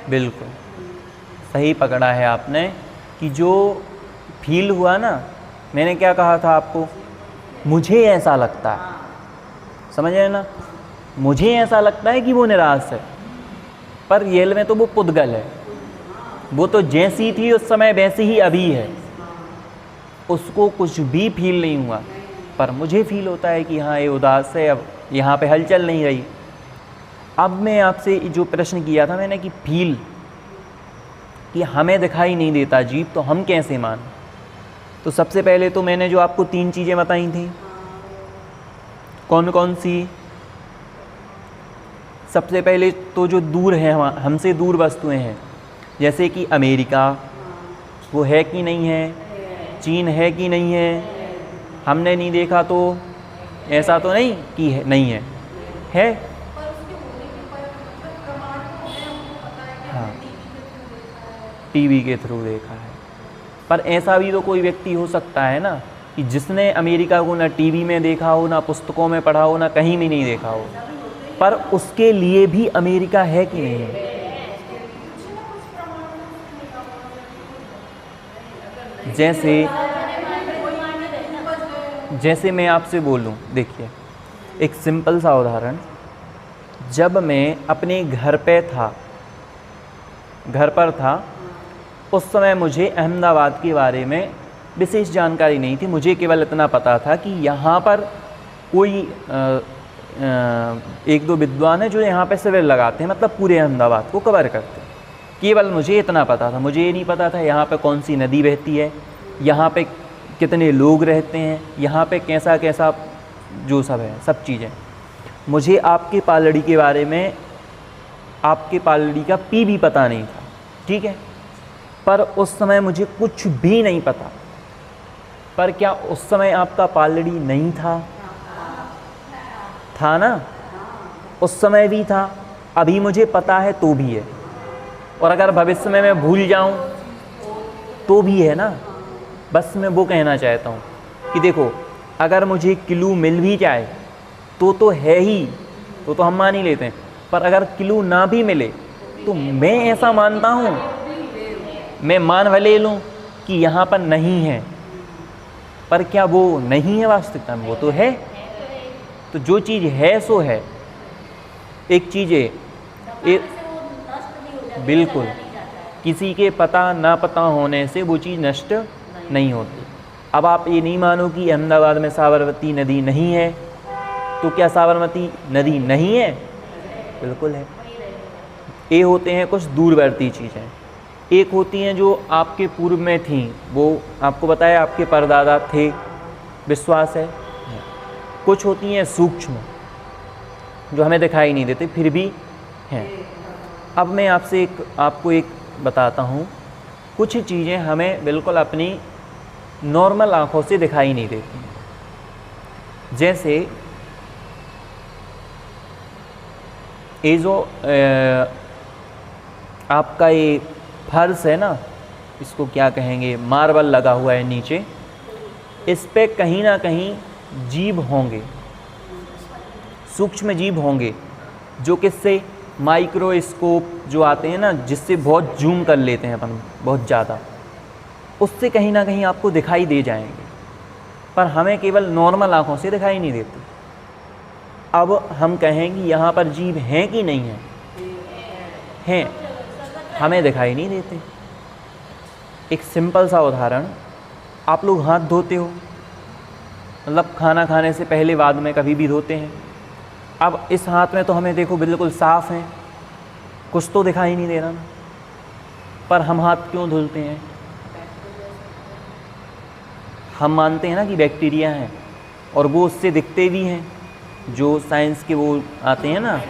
बिल्कुल सही पकड़ा है आपने कि जो फील हुआ ना, मैंने क्या कहा था आपको, मुझे ऐसा लगता है, समझ रहे ना, मुझे ऐसा लगता है कि वो निराश है, पर रियल में तो वो पुद्गल है। वो तो जैसी थी उस समय वैसी ही अभी है, उसको कुछ भी फील नहीं हुआ, पर मुझे फील होता है कि हाँ ये उदास है, अब यहाँ पे हलचल नहीं रही। अब मैं आपसे जो प्रश्न किया था मैंने कि फील कि हमें दिखाई नहीं देता जीव, तो हम कैसे मान। तो सबसे पहले तो मैंने जो आपको 3 चीज़ें बताई थी, कौन कौन सी? सबसे पहले तो जो दूर है, हमसे दूर वस्तुएं हैं, जैसे कि अमेरिका, वो है कि नहीं है, चीन है कि नहीं है, हमने नहीं देखा तो ऐसा तो नहीं कि है, नहीं है, है। हाँ, टीवी के थ्रू देखा है, पर ऐसा भी तो कोई व्यक्ति हो सकता है ना कि जिसने अमेरिका को ना टीवी में देखा हो, ना पुस्तकों में पढ़ा हो, ना कहीं भी नहीं देखा हो, पर उसके लिए भी अमेरिका है कि नहीं है। जैसे मैं आपसे बोलूं, देखिए एक सिंपल सा उदाहरण, जब मैं अपने घर पर था उस समय मुझे अहमदाबाद के बारे में विशेष जानकारी नहीं थी। मुझे केवल इतना पता था कि यहाँ पर कोई 1-2 विद्वान हैं जो यहाँ पे शिविर लगाते हैं, मतलब पूरे अहमदाबाद को कवर करते हैं। केवल मुझे इतना पता था, मुझे ये नहीं पता था यहाँ पे कौन सी नदी बहती है, यहाँ पे कितने लोग रहते हैं, यहाँ पे कैसा कैसा जो सब है, सब चीज़ें। मुझे आपके पालड़ी के बारे में, आपके पालड़ी का पी भी पता नहीं था, ठीक है। पर उस समय मुझे कुछ भी नहीं पता। पर क्या उस समय आपका पालड़ी नहीं था? था ना, उस समय भी था, अभी मुझे पता है तो भी है, और अगर भविष्य में मैं भूल जाऊं तो भी है ना। बस मैं वो कहना चाहता हूं कि देखो, अगर मुझे क्लू मिल भी जाए तो है ही, तो हम मान ही लेते हैं, पर अगर क्लू ना भी मिले तो मैं ऐसा मानता हूं, मैं मान भले लूं कि यहाँ पर नहीं है, पर क्या वो नहीं है वास्तविकता में? वो तो है। तो जो चीज़ है सो है। एक चीज़ है, बिल्कुल किसी के पता ना पता होने से वो चीज़ नष्ट नहीं होती। अब आप ये नहीं मानो कि अहमदाबाद में साबरमती नदी नहीं है, तो क्या साबरमती नदी नहीं है? बिल्कुल है। ये होते हैं कुछ दूरवर्ती चीज़ें, एक होती हैं जो आपके पूर्व में थी, वो आपको बताया आपके परदादा थे, विश्वास है। कुछ होती हैं सूक्ष्म, जो हमें दिखाई नहीं देते फिर भी हैं। अब मैं आपको एक बताता हूँ, कुछ चीज़ें हमें बिल्कुल अपनी नॉर्मल आँखों से दिखाई नहीं देती। जैसे ये जो आपका ये फर्श है ना, इसको क्या कहेंगे, मार्बल लगा हुआ है नीचे, इस पे कहीं ना कहीं जीव होंगे, सूक्ष्म जीव होंगे, जो किससे, माइक्रोस्कोप जो आते हैं ना, जिससे बहुत जूम कर लेते हैं अपन बहुत ज़्यादा, उससे कहीं ना कहीं आपको दिखाई दे जाएंगे, पर हमें केवल नॉर्मल आँखों से दिखाई नहीं देते। अब हम कहेंगे यहाँ पर जीव हैं कि नहीं हैं? हैं, हमें दिखाई नहीं देते। एक सिंपल सा उदाहरण, आप लोग हाथ धोते हो, मतलब खाना खाने से पहले बाद में कभी भी धोते हैं। अब इस हाथ में तो हमें देखो बिल्कुल साफ़ है, कुछ तो दिखाई नहीं दे रहा ना, पर हम हाथ क्यों धुलते हैं? हम मानते हैं ना कि बैक्टीरिया हैं, और वो उससे दिखते भी हैं, जो साइंस के वो आते हैं ना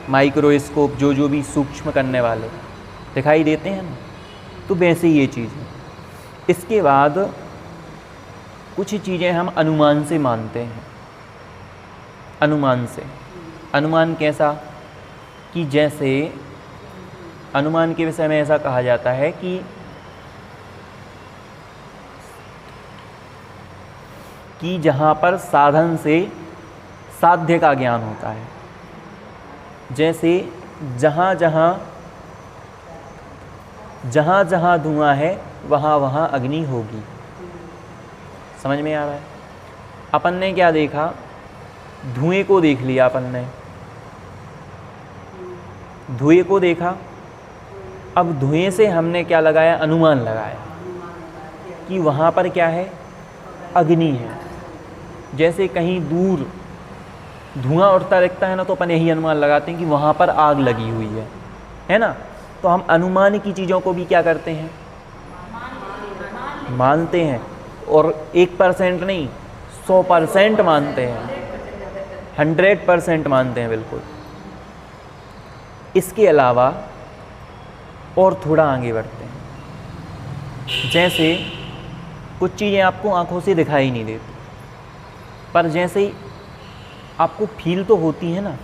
माइक्रोस्कोप, जो भी सूक्ष्म करने वाले दिखाई देते हैं ना, तो वैसे ही ये चीज़ है। इसके बाद कुछ चीज़ें हम अनुमान से मानते हैं। अनुमान से, अनुमान कैसा कि जैसे अनुमान के विषय में ऐसा कहा जाता है कि जहाँ पर साधन से साध्य का ज्ञान होता है, जैसे जहाँ जहाँ धुआं है वहाँ वहाँ अग्नि होगी। समझ में आ रहा है? अपन ने क्या देखा, धुएं को देख लिया, अपन ने धुएं को देखा, अब धुएं से हमने क्या लगाया, अनुमान लगाया कि वहाँ पर क्या है, अग्नि है। जैसे कहीं दूर धुआं उठता दिखता है ना, तो अपन यही अनुमान लगाते हैं कि वहाँ पर आग लगी हुई है ना। तो हम अनुमान की चीज़ों को भी क्या करते हैं, मानते हैं, और 1% नहीं 100% मानते हैं, 100% मानते हैं बिल्कुल। इसके अलावा और थोड़ा आगे बढ़ते हैं। जैसे कुछ चीज़ें आपको आँखों से दिखाई नहीं देती, पर जैसे ही आपको फील तो होती है ना।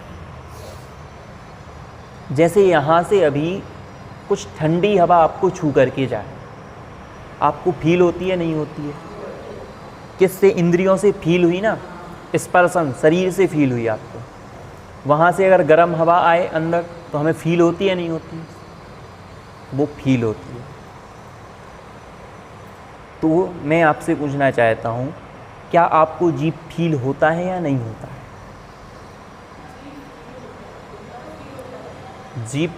जैसे यहाँ से अभी कुछ ठंडी हवा आपको छू करके जाए, आपको फील होती है, नहीं होती है? किससे? इंद्रियों से फील हुई ना, स्पर्शन, शरीर से फील हुई आपको। वहाँ से अगर गर्म हवा आए अंदर तो हमें फील होती है, नहीं होती है? वो फील होती है। तो मैं आपसे पूछना चाहता हूँ, क्या आपको जीभ फील होता है या नहीं होता है? जीभ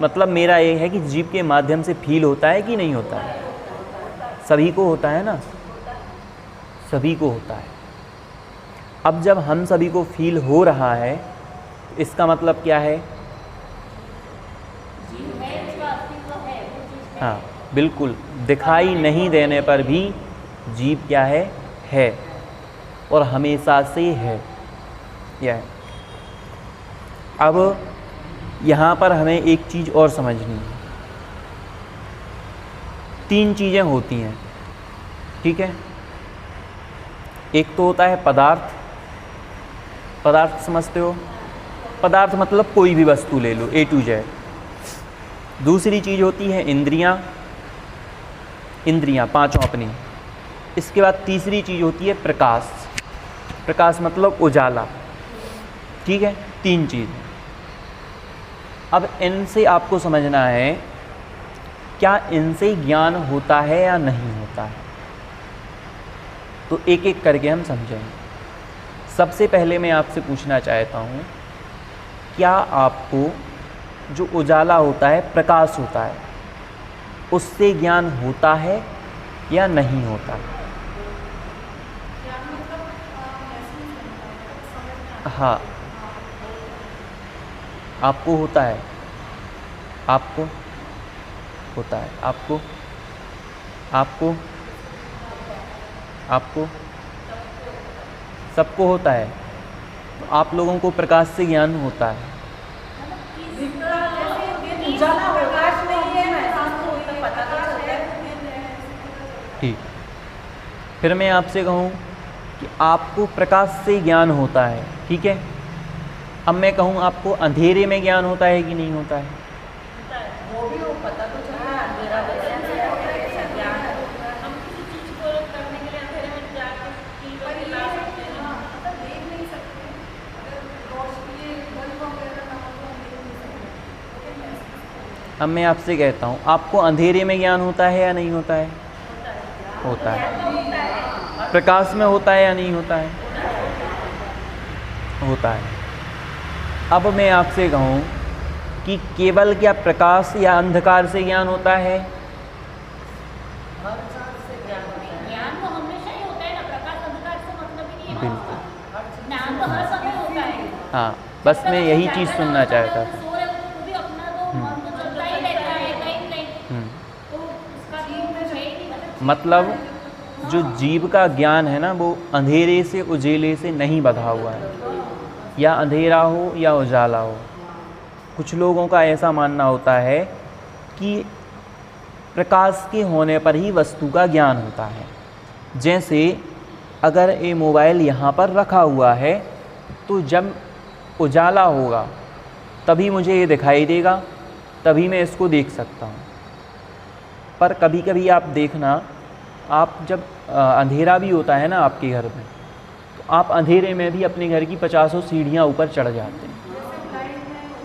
मतलब मेरा ये है कि जीभ के माध्यम से फील होता है कि नहीं होता है? सभी को होता है ना, सभी को होता है। अब जब हम सभी को फील हो रहा है, इसका मतलब क्या है? हाँ बिल्कुल, दिखाई नहीं देने पर भी जीभ क्या है, और हमेशा से है। यह है। अब यहाँ पर हमें एक चीज़ और समझनी है। 3 चीज़ें होती हैं, ठीक है? एक तो होता है पदार्थ। पदार्थ समझते हो? पदार्थ मतलब कोई भी वस्तु ले लो, A to Z। दूसरी चीज़ होती है इंद्रियां, इंद्रियां 5 अपनी। इसके बाद तीसरी चीज़ होती है प्रकाश। प्रकाश मतलब उजाला, ठीक है? 3 चीज़। अब इनसे आपको समझना है, क्या इनसे ज्ञान होता है या नहीं होता है? तो एक एक करके हम समझेंगे। सबसे पहले मैं आपसे पूछना चाहता हूँ, क्या आपको जो उजाला होता है, प्रकाश होता है, उससे ज्ञान होता है या नहीं होता? हाँ, आपको होता है, आपको होता है, आपको आपको आपको सबको होता है। तो आप लोगों को प्रकाश से ज्ञान होता है। ठीक, फिर मैं आपसे कहूँ कि आपको प्रकाश से ज्ञान होता है, ठीक है? अब मैं कहूँ आपको अंधेरे में ज्ञान होता है कि नहीं होता है? वो भी वो पता तो चल रहा है अंधेरा कैसा ज्ञान है। हम किसी चीज को करने के लिए अंधेरे में जाके की ला सकते हैं, मतलब देख नहीं सकते, अगर रोशनी बल्ब वगैरह ना हो तो हम देख नहीं सकते। अब मैं आपसे कहता हूँ, आपको अंधेरे में ज्ञान होता है या नहीं होता है? होता है। प्रकाश में होता है या नहीं होता है? होता है। अब मैं आपसे कहूँ कि केवल क्या प्रकाश या अंधकार से ज्ञान होता है? ज्ञान तो हमेशा ही होता है ना, प्रकाश अंधकार से मतलब ही नहीं है। बिल्कुल। ज्ञान तो हर समय होता है। हाँ, बस मैं यही चीज़ सुनना चाहता था। सो रहे हो तो भी अपना तो मन तो चलता ही रहता है कहीं न कहीं, हम्म। तो उसका भी कुछ है ही नहीं। मतलब जो जीव का ज्ञान है ना, वो अंधेरे से उजेले से नहीं बंधा हुआ है, या अंधेरा हो या उजाला हो। कुछ लोगों का ऐसा मानना होता है कि प्रकाश के होने पर ही वस्तु का ज्ञान होता है। जैसे अगर ये मोबाइल यहाँ पर रखा हुआ है तो जब उजाला होगा तभी मुझे ये दिखाई देगा, तभी मैं इसको देख सकता हूँ। पर कभी कभी आप देखना, आप जब अंधेरा भी होता है ना आपके घर में, तो आप अंधेरे में भी अपने घर की 50 सीढ़ियाँ ऊपर चढ़ जाते हैं।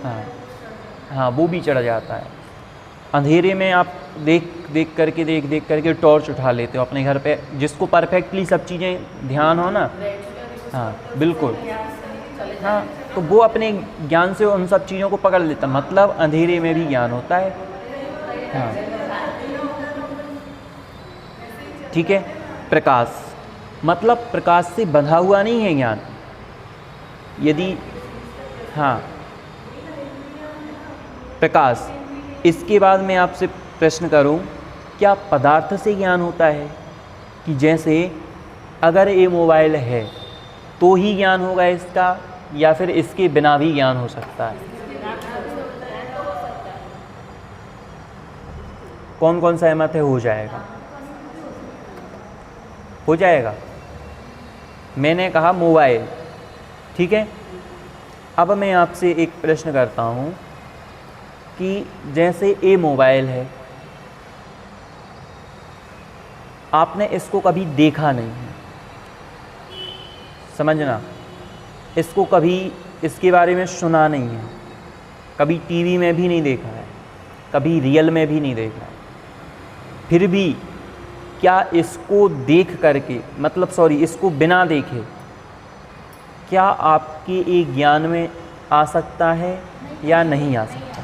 हाँ हाँ, वो भी चढ़ जाता है। अंधेरे में आप देख करके टॉर्च उठा लेते हो अपने घर पे, जिसको परफेक्टली सब चीज़ें ध्यान हो ना। हाँ बिल्कुल। हाँ, तो वो अपने ज्ञान से उन सब चीज़ों को पकड़ लेता, मतलब अंधेरे में भी ज्ञान होता है। हाँ ठीक है। प्रकाश मतलब प्रकाश से बंधा हुआ नहीं है ज्ञान। यदि हाँ प्रकाश, इसके बाद मैं आपसे प्रश्न करूं, क्या पदार्थ से ज्ञान होता है? कि जैसे अगर ये मोबाइल है तो ही ज्ञान होगा इसका, या फिर इसके बिना भी ज्ञान हो सकता है? कौन कौन सहमत है? हो जाएगा, हो जाएगा। मैंने कहा मोबाइल, ठीक है। अब मैं आपसे एक प्रश्न करता हूँ कि जैसे ये मोबाइल है, आपने इसको कभी देखा नहीं है, समझना, इसको कभी इसके बारे में सुना नहीं है, कभी टीवी में भी नहीं देखा है, कभी रियल में भी नहीं देखा है, फिर भी क्या इसको देख करके, मतलब सॉरी, इसको बिना देखे क्या आपके एक ज्ञान में आ सकता है या नहीं आ सकता?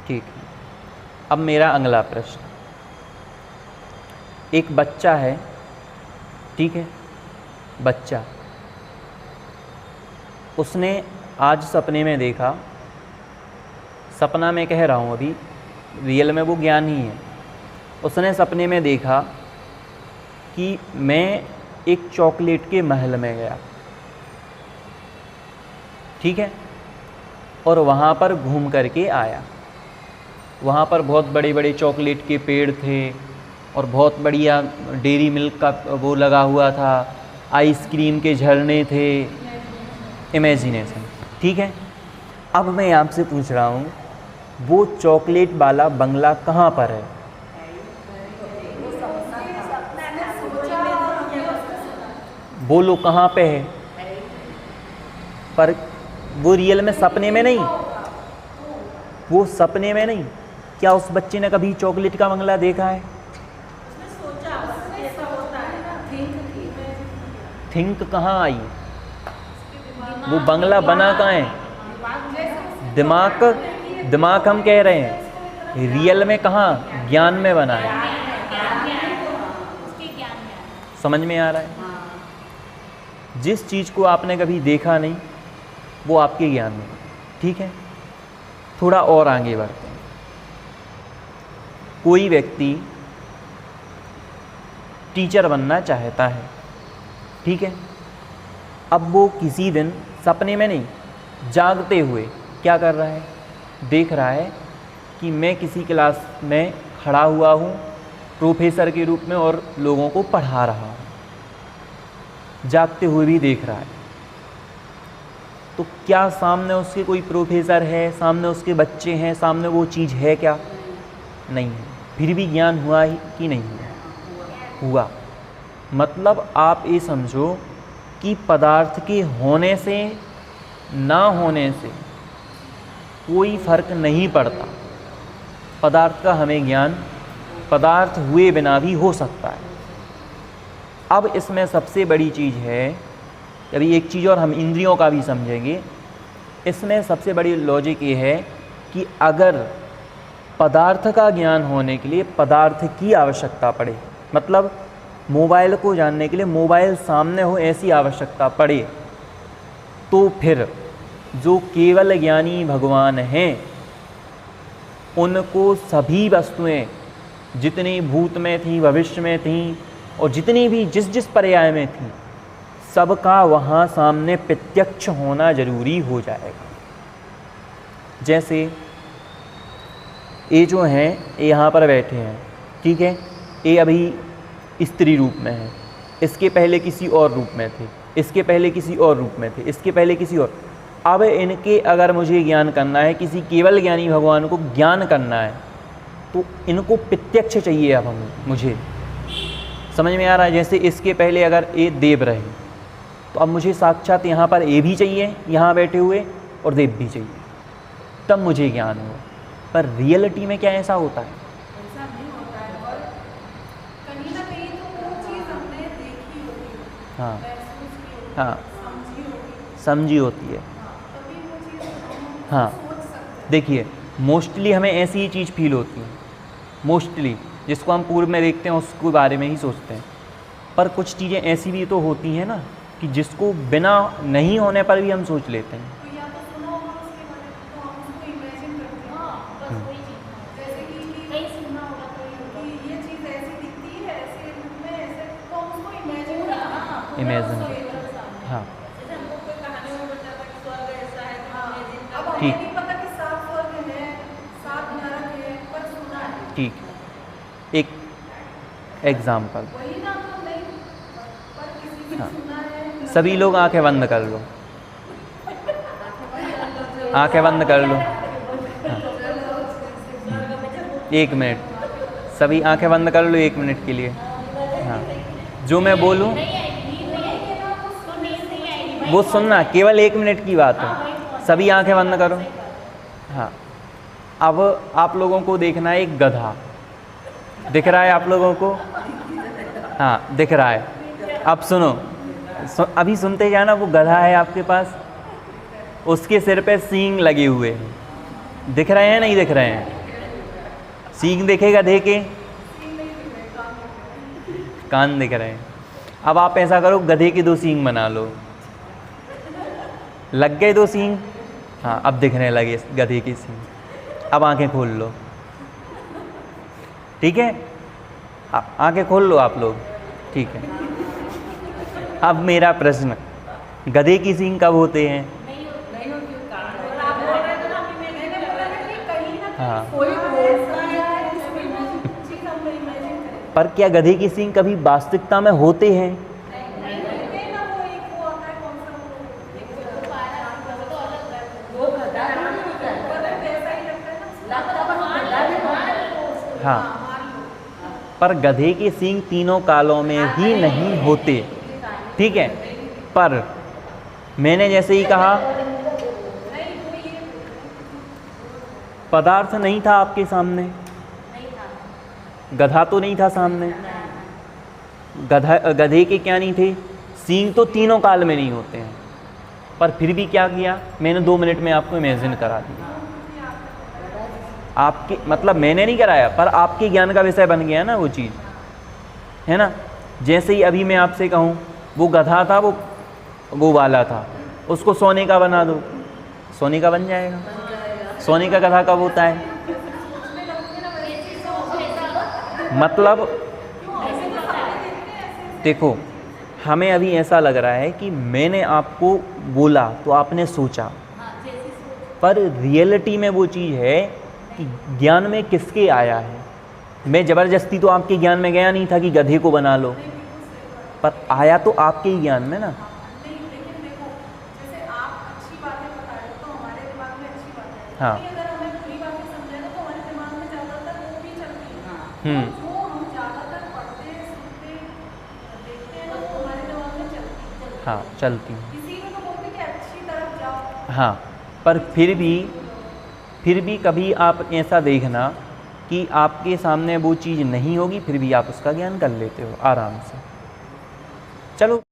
ठीक है। अब मेरा अगला प्रश्न, एक बच्चा है, ठीक है, बच्चा, उसने आज सपने में देखा, सपना मैं कह रहा हूँ अभी, रियल में वो ज्ञान ही है, उसने सपने में देखा कि मैं एक चॉकलेट के महल में गया, ठीक है, और वहाँ पर घूम करके आया। वहाँ पर बहुत बड़े बड़े चॉकलेट के पेड़ थे और बहुत बढ़िया डेयरी मिल्क का वो लगा हुआ था, आइसक्रीम के झरने थे, इमेजिनेशन, ठीक है। अब मैं आपसे पूछ रहा हूँ, वो चॉकलेट वाला बंगला कहाँ पर है? बोलो कहाँ पे है? पर वो रियल में, सपने में नहीं, वो सपने में नहीं। क्या उस बच्चे ने कभी चॉकलेट का बंगला देखा है? थिंक कहाँ आई? वो बंगला बना कहाँ है? दिमाग हम कह रहे हैं, रियल में कहाँ? ज्ञान में बना है। समझ में आ रहा है? जिस चीज़ को आपने कभी देखा नहीं वो आपके ज्ञान में, ठीक है। थोड़ा और आगे बढ़ते हैं। कोई व्यक्ति टीचर बनना चाहता है, ठीक है। अब वो किसी दिन सपने में नहीं, जागते हुए क्या कर रहा है, देख रहा है कि मैं किसी क्लास में खड़ा हुआ हूँ प्रोफेसर के रूप में और लोगों को पढ़ा रहा हूँ। जागते हुए भी देख रहा है, तो क्या सामने उसके कोई प्रोफेसर है, सामने उसके बच्चे हैं, सामने वो चीज़ है क्या? नहीं है। फिर भी ज्ञान हुआ ही कि नहीं हुआ? हुआ। मतलब आप ये समझो कि पदार्थ के होने से ना होने से कोई फर्क नहीं पड़ता। पदार्थ का हमें ज्ञान पदार्थ हुए बिना भी हो सकता है। अब इसमें सबसे बड़ी चीज़ है, अभी एक चीज़ और हम इंद्रियों का भी समझेंगे। इसमें सबसे बड़ी लॉजिक ये है कि अगर पदार्थ का ज्ञान होने के लिए पदार्थ की आवश्यकता पड़े, मतलब मोबाइल को जानने के लिए मोबाइल सामने हो ऐसी आवश्यकता पड़े, तो फिर जो केवल ज्ञानी भगवान हैं उनको सभी वस्तुएं जितनी भूत में थी, भविष्य में थी और जितनी भी जिस पर्याय में थी, सबका वहाँ सामने प्रत्यक्ष होना जरूरी हो जाएगा। जैसे ये जो हैं ये यहाँ पर बैठे हैं, ठीक है, ये अभी स्त्री रूप में है, इसके पहले किसी और रूप में थे, इसके पहले किसी और रूप में थे, इसके पहले किसी और। अब इनके अगर मुझे ज्ञान करना है, किसी केवल ज्ञानी भगवान को ज्ञान करना है, तो इनको प्रत्यक्ष चाहिए। अब मुझे समझ में आ रहा है, जैसे इसके पहले अगर ये देव रहे, तो अब मुझे साक्षात यहाँ पर ये भी चाहिए, यहाँ बैठे हुए, और देव भी चाहिए, तब मुझे ज्ञान हो। पर रियलिटी में क्या ऐसा होता है? ऐसा नहीं होता है। और कहीं ना कहीं तो वो चीज़ हमने देखी होती है, हाँ महसूस की होती है, हाँ समझी होती है, समझी होती है। तभी वो चीज़ हम हाँ सोच सकते हैं। देखिए, मोस्टली हमें ऐसी ही चीज़ फील होती है, मोस्टली जिसको हम पूर्व में देखते हैं उसके बारे में ही सोचते हैं। पर कुछ चीज़ें ऐसी भी तो होती हैं ना कि जिसको बिना नहीं होने पर भी हम सोच लेते हैं। तो या तो सुना होगा उसके बारे में, तो हम उसको इमेजिन करते हैं। हाँ, बस वही चीज़। जैसे कि कहीं सुनना होगा तो ये होगा। कि ये चीज़ ऐसी दिखती है, ऐसे रूप में, ऐसे, तो हम उसको इमेजिन पूरा, करते हैं। हाँ, पूरा Imagine। उसका विवरण सामने। हाँ जैसे हमको कोई कहानी में बताता है कि स्वर्ग ऐसा है, तो हम imagine अब करते हमें हैं। ठीक। नहीं पता कि सात स्वर्ग है, सात नरक है, पर सुना है। ठीक, एक एग्जाम्पल, वही ना, तो नहीं, पर किसी से हाँ। सुना है। सभी लोग आंखें बंद कर लो, आंखें बंद कर लो। एक मिनट, सभी आंखें बंद कर लो 1 मिनट के लिए। हाँ, जो मैं बोलूँ नहीं आएगी, नींद नहीं आएगी, उसको नींद नहीं आएगी भाई। वो सुनना, केवल 1 मिनट की बात है। सभी आंखें बंद करो। हाँ, अब आप लोगों को देखना है एक गधा, दिख रहा है आप लोगों को? हाँ दिख रहा है। अब सुनो, अभी सुनते जाना। वो गधा है आपके पास, उसके सिर पे सींग लगे हुए हैं, दिख रहे हैं नहीं दिख रहे हैं? सींग दिखेगा, देखे, कान दिख रहे हैं। अब आप ऐसा करो, गधे के 2 सींग बना लो, लग गए 2 सींग। हाँ, अब दिखने लगे गधे की सींग। अब आंखें खोल लो, ठीक है, आंखें खोल लो आप लोग, ठीक है। अब मेरा प्रश्न, गधे की सींग कब होते हैं? नहीं होती वो कारण। और आप बोल रहे थे ना, अभी मैंने बोला ना कि कहीं ना हाँ, कोई बोलता है, उसमें चीज़ हम इमेजिन करें। पर क्या गधे की सींग कभी वास्तविकता में होते हैं? नहीं होते ना, वो एक वो आता है, कौन सा वो, एक जो पारा, वो तो अलग है, वो गधा नहीं होता है। पर वैसा ही लगता है ना। लगता है गधा भी मान लो उसको। हाँ, मान लो। पर गधे के सींग तीनों कालों में ही नहीं होते, ठीक है। पर मैंने जैसे ही कहा, पदार्थ नहीं था आपके सामने, नहीं था। गधा तो नहीं था सामने, गधे के क्या नहीं थे? सींग तो तीनों काल में नहीं होते हैं। पर फिर भी क्या किया मैंने, 2 मिनट में आपको इमेजिन करा दिया। आपके मतलब मैंने नहीं कराया, पर आपके ज्ञान का विषय बन गया ना वो चीज़, है ना। जैसे ही अभी मैं आपसे कहूँ वो गधा था, वो वाला था, उसको सोने का बना दो, सोने का बन जाएगा। सोने का गधा कब होता है? मतलब ऐसे तो होता है। देखो, हमें अभी ऐसा लग रहा है कि मैंने आपको बोला तो आपने सोचा, हाँ, जैसी सोच। पर रियलिटी में वो चीज़ है कि ज्ञान में किसके आया है। मैं ज़बरदस्ती तो आपके ज्ञान में गया नहीं था कि गधे को बना लो, पर आया तो आपके ही ज्ञान में ना। नहीं, लेकिन देखो, जैसे आप अच्छी बातें बता रहे हो तो हमारे दिमाग में अच्छी बात है। हाँ। लेकिन अगर हमें बुरी बातें समझाना तो हमारे दिमाग में ज़्यादातर वो भी चलती है। हाँ। तो जो हम ज़्यादातर पढ़ते, सुनते, देखते हैं ना, वो हमारे दिमाग में चलती है। हाँ, चलती हूँ। इसी में तो बोलते कि अच्छी तरफ जाओ। हाँ, पर फिर भी कभी आप ऐसा देखना कि आपके सामने वो चीज़ नहीं होगी, फिर भी आप उसका ज्ञान कर लेते हो आराम से। चलो।